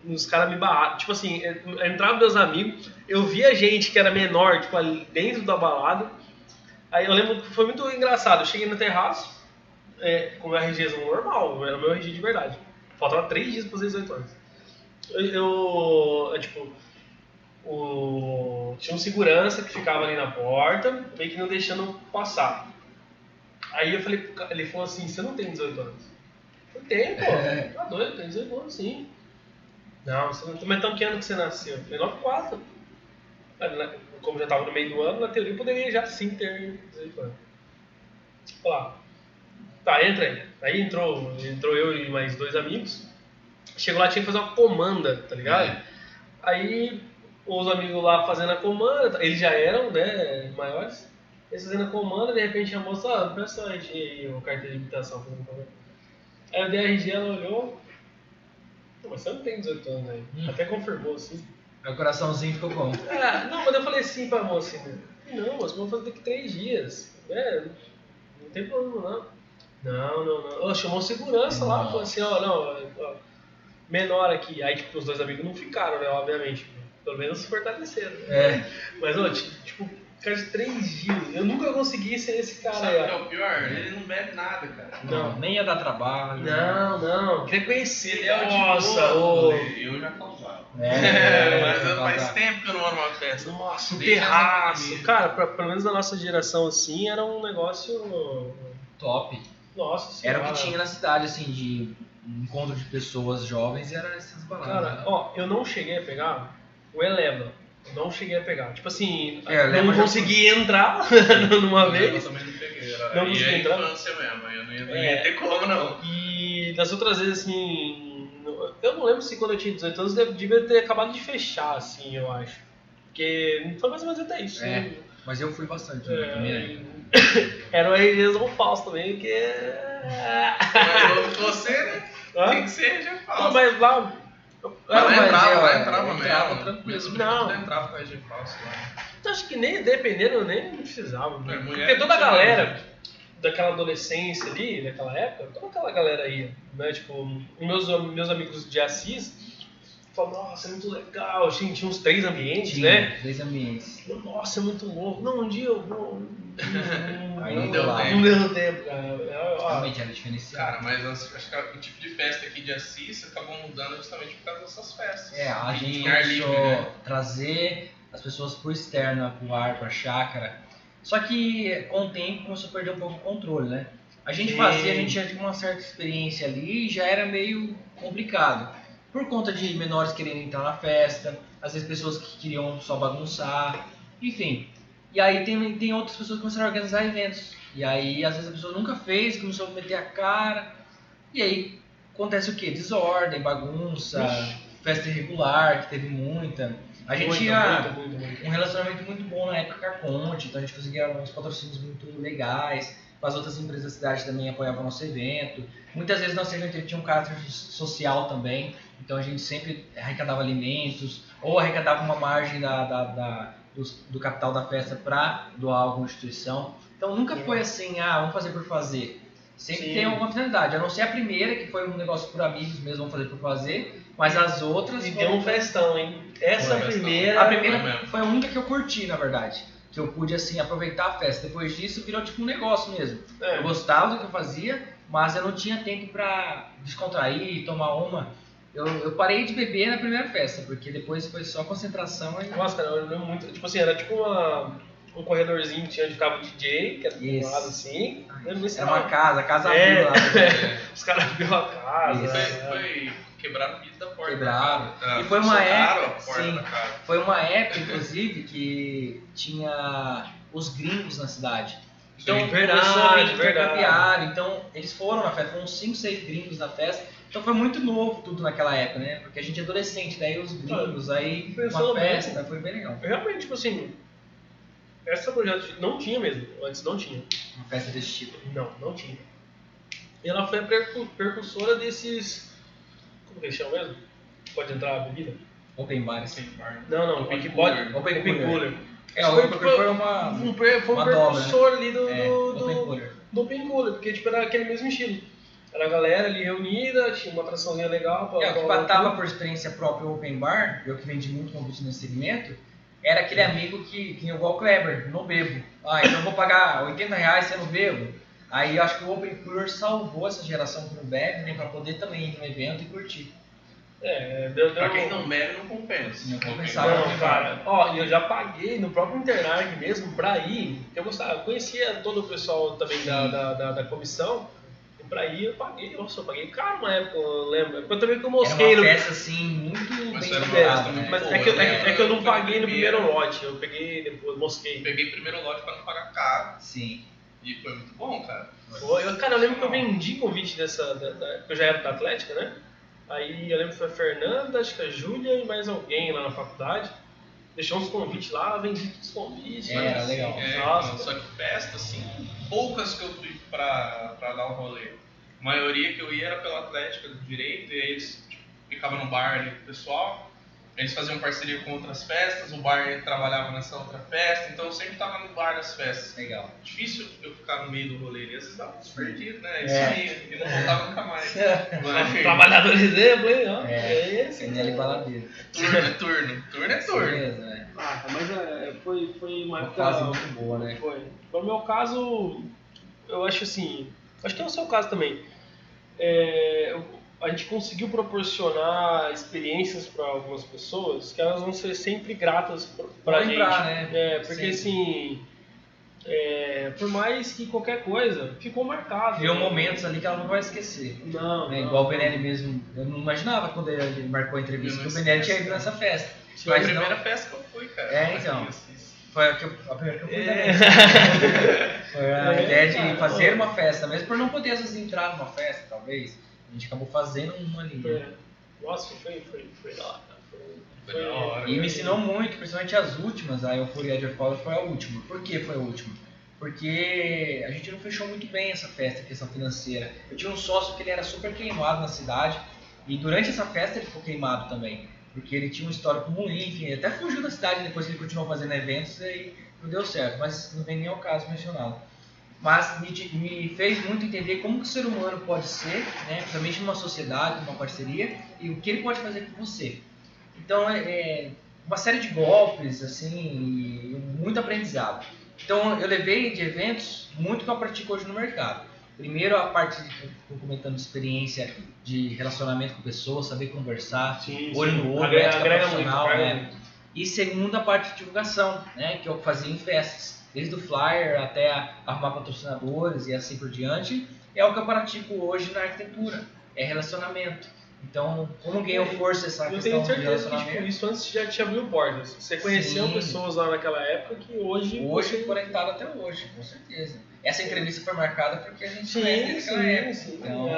Os caras me barraram. Tipo assim, entrava meus amigos, eu via gente que era menor, tipo, ali dentro da balada. Aí eu lembro que foi muito engraçado. Eu cheguei no terraço, com o meu RG normal, era o meu RG de verdade. Faltava 3 dias para os 18 anos. Tinha um segurança que ficava ali na porta, meio que não deixando passar. Aí eu falei, ele falou assim, você não tem 18 anos? Eu tenho, pô. Tá doido, eu tenho 18 anos sim. Não, você não tem. Mas tão que ano que você nasceu? Eu falei, 94. Como já estava no meio do ano, na teoria eu poderia já sim ter 18 anos. Olha lá. Tá, entra aí. Aí entrou eu e mais 2 amigos. Chegou lá, tinha que fazer uma comanda, tá ligado? Aí os amigos lá fazendo a comanda, eles já eram, né, maiores. Eles fazendo a comanda, de repente a moça, presta o RG aí, o carteira de habilitação. Aí eu dei a RG, ela olhou. Mas você não tem 18 anos aí. Até confirmou, assim. Aí o coraçãozinho ficou bom. Não, mas eu falei assim pra moça, né? Não, mas vamos fazer daqui 3 dias. Não tem problema, não. Ela chamou segurança lá, falou assim, ó, menor aqui. Aí, tipo, os 2 amigos não ficaram, né, obviamente. Pelo menos se fortaleceram. Mas, ó, tipo, cara de 3 dias. Eu nunca consegui ser esse cara Sabe aí, o que é ó. o pior? Ele não bebe nada, cara. Não. Nem ia dar trabalho. Não. Queria conhecer. Ele é o Nossa, tipo, eu já causava. Mas faz tempo que eu não vou numa festa. Nossa, um Desde essa terraço. pandemia. Cara, pelo menos na nossa geração, assim, era um negócio... Top. Nossa Era senhora. o que tinha na cidade, assim, de encontro de pessoas jovens, era essas baladas. Cara, ó, eu não cheguei a pegar o Eleva. Eu não cheguei a pegar. Tipo assim, Eleva não já consegui entrar numa Eu vez. também não peguei. Não E consegui é entrar. infância mesmo, eu não ia ter como, não. E das outras vezes, assim... Eu não lembro se quando eu tinha 18 anos devia ter acabado de fechar, assim, eu acho. Porque foi mais ou menos até isso. É. Né? Mas eu fui bastante também. Era o RGzão falso também, que... Mas você, né? Tem que ser já Não, falso. mas lá... Ela mas entrava mesmo. tranquilo. Mesmo Não. não entrava com a RG falso lá. Eu acho que nem dependendo, nem precisava. Né? Mulher Porque toda a não tinha galera daquela adolescência ali, daquela época, toda aquela galera ia, né? Tipo, meus amigos de Assis falavam, nossa, é muito legal. Tinha uns 3 ambientes, né? 3 ambientes. Nossa, é muito louco. Não, um dia eu vou. Aí não deu tempo. Não deu tempo, cara. Realmente era diferenciado. Cara, mas acho que o tipo de festa aqui de Assis acabou mudando justamente por causa dessas festas. A gente em ar começou livre, né? a trazer as pessoas pro externo, pro ar, pra chácara. Só que com o tempo começou a perder um pouco o controle, né? A gente Sim. fazia, a gente já tinha uma certa experiência ali e já era meio complicado. Por conta de menores querendo entrar na festa, às vezes pessoas que queriam só bagunçar, enfim. E aí tem outras pessoas que começaram a organizar eventos. E aí às vezes a pessoa nunca fez, começou a meter a cara. E aí acontece o quê? Desordem, bagunça, festa irregular, que teve muita. A gente tinha um relacionamento muito bom na época com a Conte, então a gente conseguia uns patrocínios muito legais. As outras empresas da cidade também apoiavam o nosso evento. Muitas vezes nosso evento tinha um caráter social também, então a gente sempre arrecadava alimentos ou arrecadava uma margem do capital da festa para doar a alguma instituição. Então nunca foi assim, vamos fazer por fazer. Sempre tem alguma finalidade, a não ser a primeira, que foi um negócio por amigos mesmo, vamos fazer por fazer, mas as outras... E deu um festão, hein? Essa Foi primeira... A primeira foi a única que eu curti, na verdade. Que eu pude, assim, aproveitar a festa. Depois disso, virou tipo um negócio mesmo. Eu gostava do que eu fazia, mas eu não tinha tempo pra descontrair, tomar uma. Eu parei de beber na primeira festa, porque depois foi só concentração e... Nossa, cara, eu lembro muito. Tipo assim, era tipo um corredorzinho que tinha onde ficava o DJ, que era do Isso. lado assim. Era uma casa É. abriu lá. Os caras abriram a casa. Foi quebraram o vidro da porta. Quebraram. Da casa. E foi uma Socaram época, a porta sim. da casa. Foi uma época, inclusive, que tinha os gringos na cidade. Então, Sim, verdade, começou a vir verdade. intercambiar. Então, eles foram na festa, foram 5, 6 gringos na festa. Então, foi muito novo tudo naquela época, né? Porque a gente é adolescente, daí os gringos, aí Pensou uma festa, mesmo. foi bem legal. Realmente, tipo assim, essa projeto não tinha mesmo. Antes não tinha. Uma festa desse tipo. Não tinha. E ela foi a precursora desses... Como que eles chamam mesmo? Pode entrar a bebida? Open bar, Sem assim. bar. Não, Open que cooler. pode... Open Cooler. É, o Open Cooler foi uma um dobra, precursor ali do Open Cooler. Open Cooler, porque tipo, era aquele mesmo estilo. Era a galera ali reunida, tinha uma atraçãozinha legal. O que batava por experiência própria o Open Bar, eu que vendi muito convite nesse segmento, era aquele amigo que tinha igual o Kleber, não bebo. Então eu vou pagar R$80, você não bebo. Aí eu acho que o Open Cooler salvou essa geração que não bebe, né, pra poder também ir no evento e curtir. Pra quem não bebe, não compensa. Não compensava. Não, cara, ó, eu já paguei no próprio Interlag mesmo pra ir. Eu gostava, eu conhecia todo o pessoal também da comissão. E pra ir eu paguei, nossa, eu paguei caro na época, eu lembro. Eu também que eu mosquei Era no. uma festa assim, muito Mas bem era uma estruturada, festa né? muito Mas boa, é que eu não Foi paguei no primeiro. primeiro lote, eu peguei depois, mosquei. Peguei primeiro lote pra não pagar caro. Sim. E foi muito bom, cara. Eu lembro que eu vendi convite que eu já era da Atlética, né? Aí eu lembro que foi a Fernanda, acho que a Júlia e mais alguém lá na faculdade. Deixou uns convites lá, vendi todos os convites. Era mas, legal. Nossa. Só que festa, assim, poucas que eu fui pra dar o rolê. A maioria que eu ia era pela Atlética do Direito, e aí eles ficavam no bar ali com o pessoal. Eles faziam parceria com outras festas, o bar trabalhava nessa outra festa, então eu sempre estava no bar das festas. Legal. Difícil eu ficar no meio do rolê, e às vezes dava uns perdidos, né? É. Isso aí, e não voltava nunca mais. Trabalhador exemplo, hein? Ó. Esse é baladeiro. Turno é turno. Beleza, né? Mas foi uma Uma época fase muito boa, né? Foi. No meu caso, eu acho assim, acho que é o seu caso também. A gente conseguiu proporcionar experiências para algumas pessoas que elas vão ser sempre gratas para a gente. Lembrar, né? Porque Sempre. assim, por mais que qualquer coisa, ficou marcado. Criou momentos ali que ela não vai esquecer. Não, Né? não. Igual o Benelli mesmo, eu não imaginava quando ele marcou a entrevista que o Benelli tinha ido nessa festa. Foi a Mas primeira não, festa que eu fui, cara. então. foi a primeira que eu fui também. Foi a É, ideia de cara, fazer pô. uma festa, mesmo por não poder às vezes entrar numa festa, talvez. A gente acabou fazendo uma ali. né? Nossa, foi da hora. Foi da hora. E me ensinou muito, principalmente as últimas, a Euphoria de Power foi a última. Por que foi a última? Porque a gente não fechou muito bem essa festa, a questão financeira. Eu tinha um sócio que ele era super queimado na cidade, e durante essa festa ele ficou queimado também. Porque ele tinha uma história com o Molim, enfim, ele até fugiu da cidade depois que ele continuou fazendo eventos e não deu certo, mas não vem nem ao caso mencionado. Mas me fez muito entender como que o ser humano pode ser, né, principalmente numa sociedade, numa parceria, e o que ele pode fazer com você. Então, uma série de golpes, assim, e muito aprendizado. Então, eu levei de eventos muito que eu pratico hoje no mercado. Primeiro, a parte que eu estou comentando de experiência de relacionamento com pessoas, saber conversar, olho no olho, ética profissional, né? E segundo, a parte de divulgação, né, que eu fazia em festas. Desde o flyer até arrumar patrocinadores e assim por diante, é o que eu pratico hoje na arquitetura, é relacionamento. Então, como ganhou força essa Eu questão tenho de certeza que relacionamento? isso antes já te abriu portas. Você conheceu Sim. pessoas lá naquela época que hoje Hoje conectado até hoje, com certeza. Essa entrevista foi marcada porque a gente conhece naquela época. Sim. Então,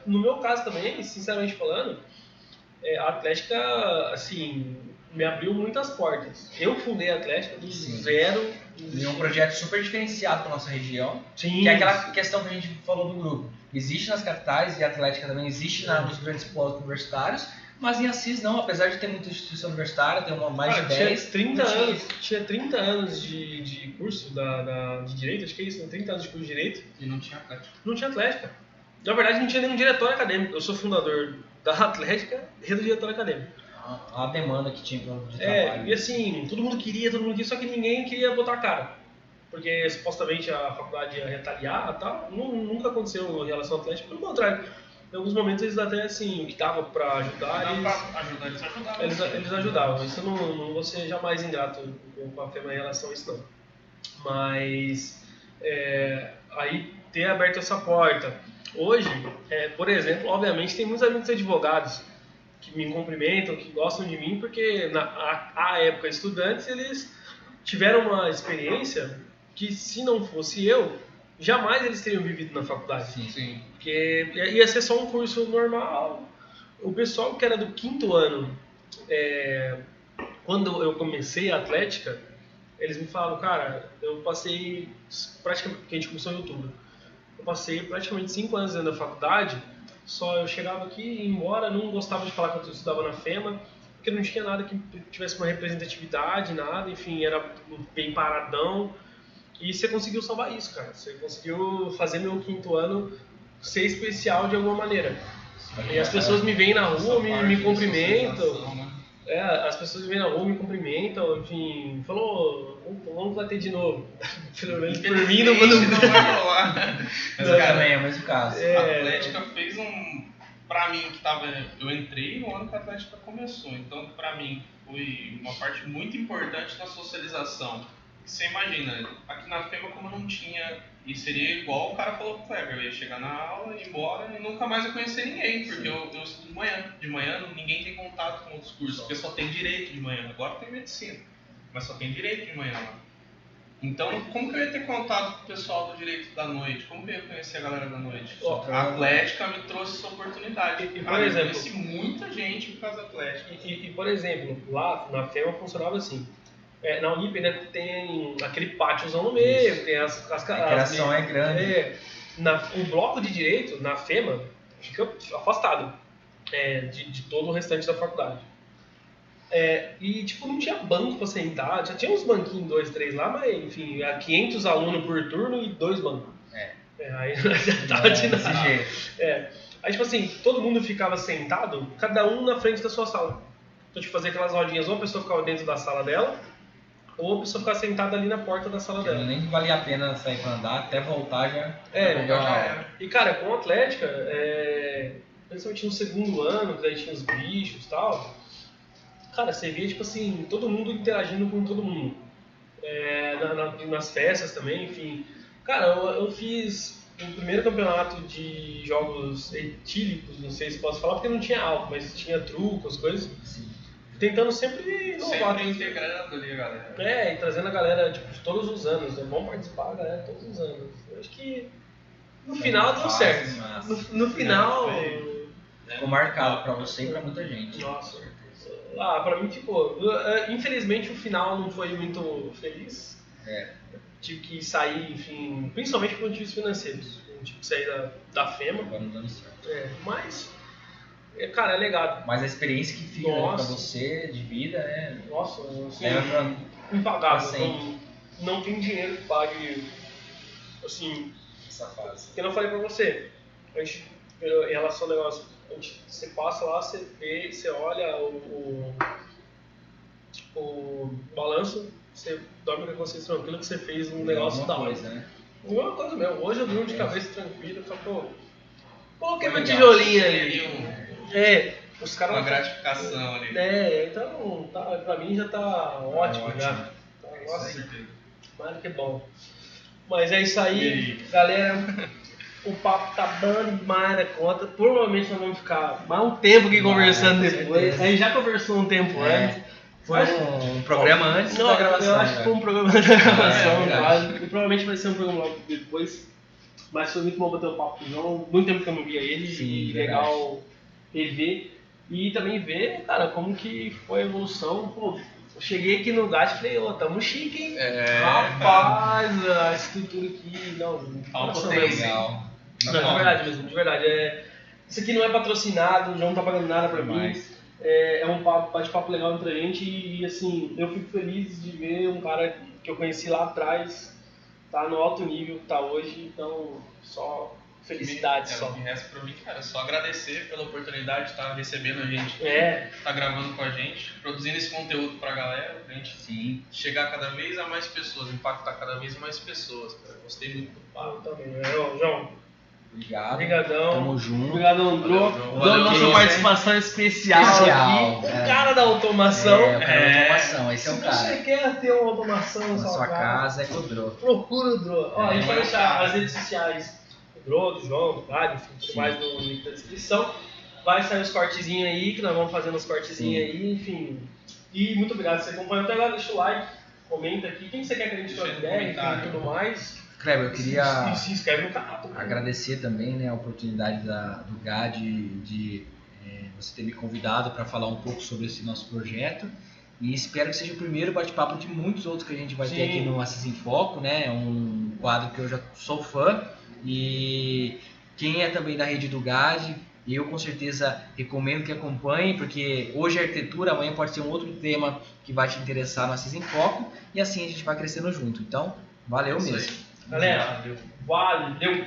No meu caso também, sinceramente falando, a Atlética, assim, me abriu muitas portas. Eu fundei a Atlética do Sim. zero. e um projeto super diferenciado para nossa região, Sim. que é aquela questão que a gente falou do grupo. Existe nas capitais e a Atlética também existe nos grandes polos universitários, mas em Assis não, apesar de ter muita instituição universitária, tem mais de 10. Tinha 30 anos de curso de Direito, acho que é isso, 30 anos de curso de Direito. E não tinha Atlético. Não tinha Atlética. Na verdade, não tinha nenhum diretório acadêmico. Eu sou fundador da Atlética e do diretório acadêmico. A demanda que tinha de trabalho. E assim, todo mundo queria, só que ninguém queria botar a cara. Porque supostamente a faculdade ia retaliar e tal. Nunca aconteceu em relação ao Atlético, pelo contrário. Em alguns momentos eles até assim, o que dava pra ajudar, eles ajudavam. Isso eu não vou ser jamais ingrato com a FEMA em relação a isso não. Mas aí ter aberto essa porta. Hoje, por exemplo, obviamente tem muitos amigos advogados que me cumprimentam, que gostam de mim, porque na época estudantes eles tiveram uma experiência que se não fosse eu, jamais eles teriam vivido na faculdade. Sim. Porque ia ser só um curso normal. O pessoal que era do 5º ano, quando eu comecei a Atlética, eles me falaram, cara, eu passei praticamente, porque a gente começou em outubro, eu passei praticamente 5 anos dentro da faculdade, só eu chegava aqui e ia embora, não gostava de falar que eu estudava na FEMA, porque não tinha nada que tivesse uma representatividade, nada, enfim, era bem paradão. E você conseguiu salvar isso, cara. Você conseguiu fazer meu 5º ano ser especial de alguma maneira. E as pessoas me veem na rua, me cumprimentam. As pessoas me veem na rua, me cumprimentam, enfim, falou, vamos bater de novo. Pelo menos por mim não vai rolar. Mas também é o mesmo caso. A Atlética fez pra mim que eu entrei no ano que a Atlética começou, então pra mim foi uma parte muito importante na socialização. Você imagina, aqui na FEMA como eu não tinha, e seria igual o cara falou pro Kleber, eu ia chegar na aula, ir embora e nunca mais ia conhecer ninguém, porque eu estudo de manhã. De manhã ninguém tem contato com outros cursos, porque só tem direito de manhã. Agora tem medicina, mas só tem direito de manhã lá. Então, como que eu ia ter contato com o pessoal do direito da noite? Como que eu ia conhecer a galera da noite? Ó, A Atlética me trouxe essa oportunidade. E, por Cara, eu exemplo- conheci muita gente por causa da Atlética. E, por exemplo, lá na FEMA funcionava assim. Na Unip, né, tem aquele pátiozão no meio, tem as A interação é grande. O bloco de direito, na FEMA, fica afastado de todo o restante da faculdade. E, tipo, não tinha banco pra sentar, já tinha uns banquinhos, 2, 3 lá, mas, enfim, 500 alunos por turno e 2 bancos. Aí já tava de Desse nada. jeito. Aí, tipo assim, todo mundo ficava sentado, cada um na frente da sua sala. Então, tipo, fazer aquelas rodinhas, ou a pessoa ficava dentro da sala dela, ou a pessoa ficava sentada ali na porta da sala dela. Nem valia a pena sair pra andar, até voltar já. Já era. E, cara, com a Atlética, principalmente no segundo ano, que daí tinha os bichos e tal, cara, você via, tipo assim, todo mundo interagindo com todo mundo. Nas festas também, enfim. Cara, eu fiz o primeiro campeonato de jogos etílicos, não sei se posso falar, porque não tinha álcool, mas tinha trucos, coisas. Sim. Tentando sempre inovar. Sempre integrando ali, galera. E trazendo a galera, tipo, de todos os anos. Vamos participar, galera, todos os anos. Eu acho que no final deu certo. No final... Ficou marcado pra você e pra muita gente. Nossa. Pra mim ficou. Infelizmente o final não foi muito feliz. Tive que sair, enfim, principalmente por motivos financeiros. Eu tive que sair da FEMA. Agora não dando certo. Mas, cara, é legado. Mas a experiência que fica pra você de vida, né? Nossa, assim, Leva pra impagável. sempre. Não tem dinheiro que pague, assim, essa fase. porque eu não falei pra você. Em relação ao negócio, você passa lá, você vê, você olha o balanço, você dorme com a consciência tranquila que você fez um negócio da hora. Coisa, né? Uma coisa mesmo. Hoje eu durmo de cabeça tranquila, só coloquei meu Legal. tijolinho ali. Os caras. Uma gratificação ali. Então pra mim já tá ótimo já. Nossa, mais do que bom. Mas é isso aí, galera. O papo tá dando demais na conta. Provavelmente nós vamos ficar mais um tempo aqui conversando com depois. certeza. A gente já conversou um tempo antes. Foi um programa antes da gravação. Eu acho que foi um programa da gravação, verdade. quase. E provavelmente vai ser um programa logo depois. Mas foi muito bom bater o papo com o João. Muito tempo que eu não via ele. Sim, e verdade. legal rever. E também ver, cara, como que foi a evolução. Pô, eu cheguei aqui no GAT e falei, tamo chique, hein? Rapaz, a estrutura aqui, não, Falta nossa, potência. legal. Não, de verdade mesmo, de verdade. Isso aqui não é patrocinado, o João não tá pagando nada pra mim. É um bate-papo legal entre a gente e, assim, eu fico feliz de ver um cara que eu conheci lá atrás, tá no alto nível, tá hoje, então só felicidade só. O que resta pra mim, cara, só agradecer pela oportunidade de estar recebendo a gente, tá gravando com a gente, produzindo esse conteúdo pra galera, pra gente chegar cada vez a mais pessoas, impactar cada vez mais pessoas, cara. Gostei muito do papo. Também, João. Obrigado. Obrigadão. Tamo junto. Obrigado, Andrô. Valeu, Nossa João. participação especial aqui. O cara da automação. O cara da automação, esse é o Se cara. você quer ter uma automação Na na sua casa é com o Drô. procura o Drô. A gente vai É, deixar as redes sociais do Drô, do João, do Rádio, enfim, tudo mais no link da descrição. Vai sair os cortezinhos aí, que nós vamos fazendo os cortezinhos aí, enfim. E muito obrigado por você acompanhar até agora. Deixa o like, comenta aqui. Quem você quer que a gente troque ideia, enfim, e tudo mais. Kleber, eu queria Se inscreve no canal também. agradecer também, né, a oportunidade do GAD de você ter me convidado para falar um pouco sobre esse nosso projeto. E espero que seja o primeiro bate-papo de muitos outros que a gente vai ter aqui no Assis em Foco, né? Um quadro que eu já sou fã. E quem é também da rede do GAD, eu com certeza recomendo que acompanhe, porque hoje é arquitetura, amanhã pode ser um outro tema que vai te interessar no Assis em Foco. E assim a gente vai crescendo junto. Então, valeu mesmo. Galera, valeu!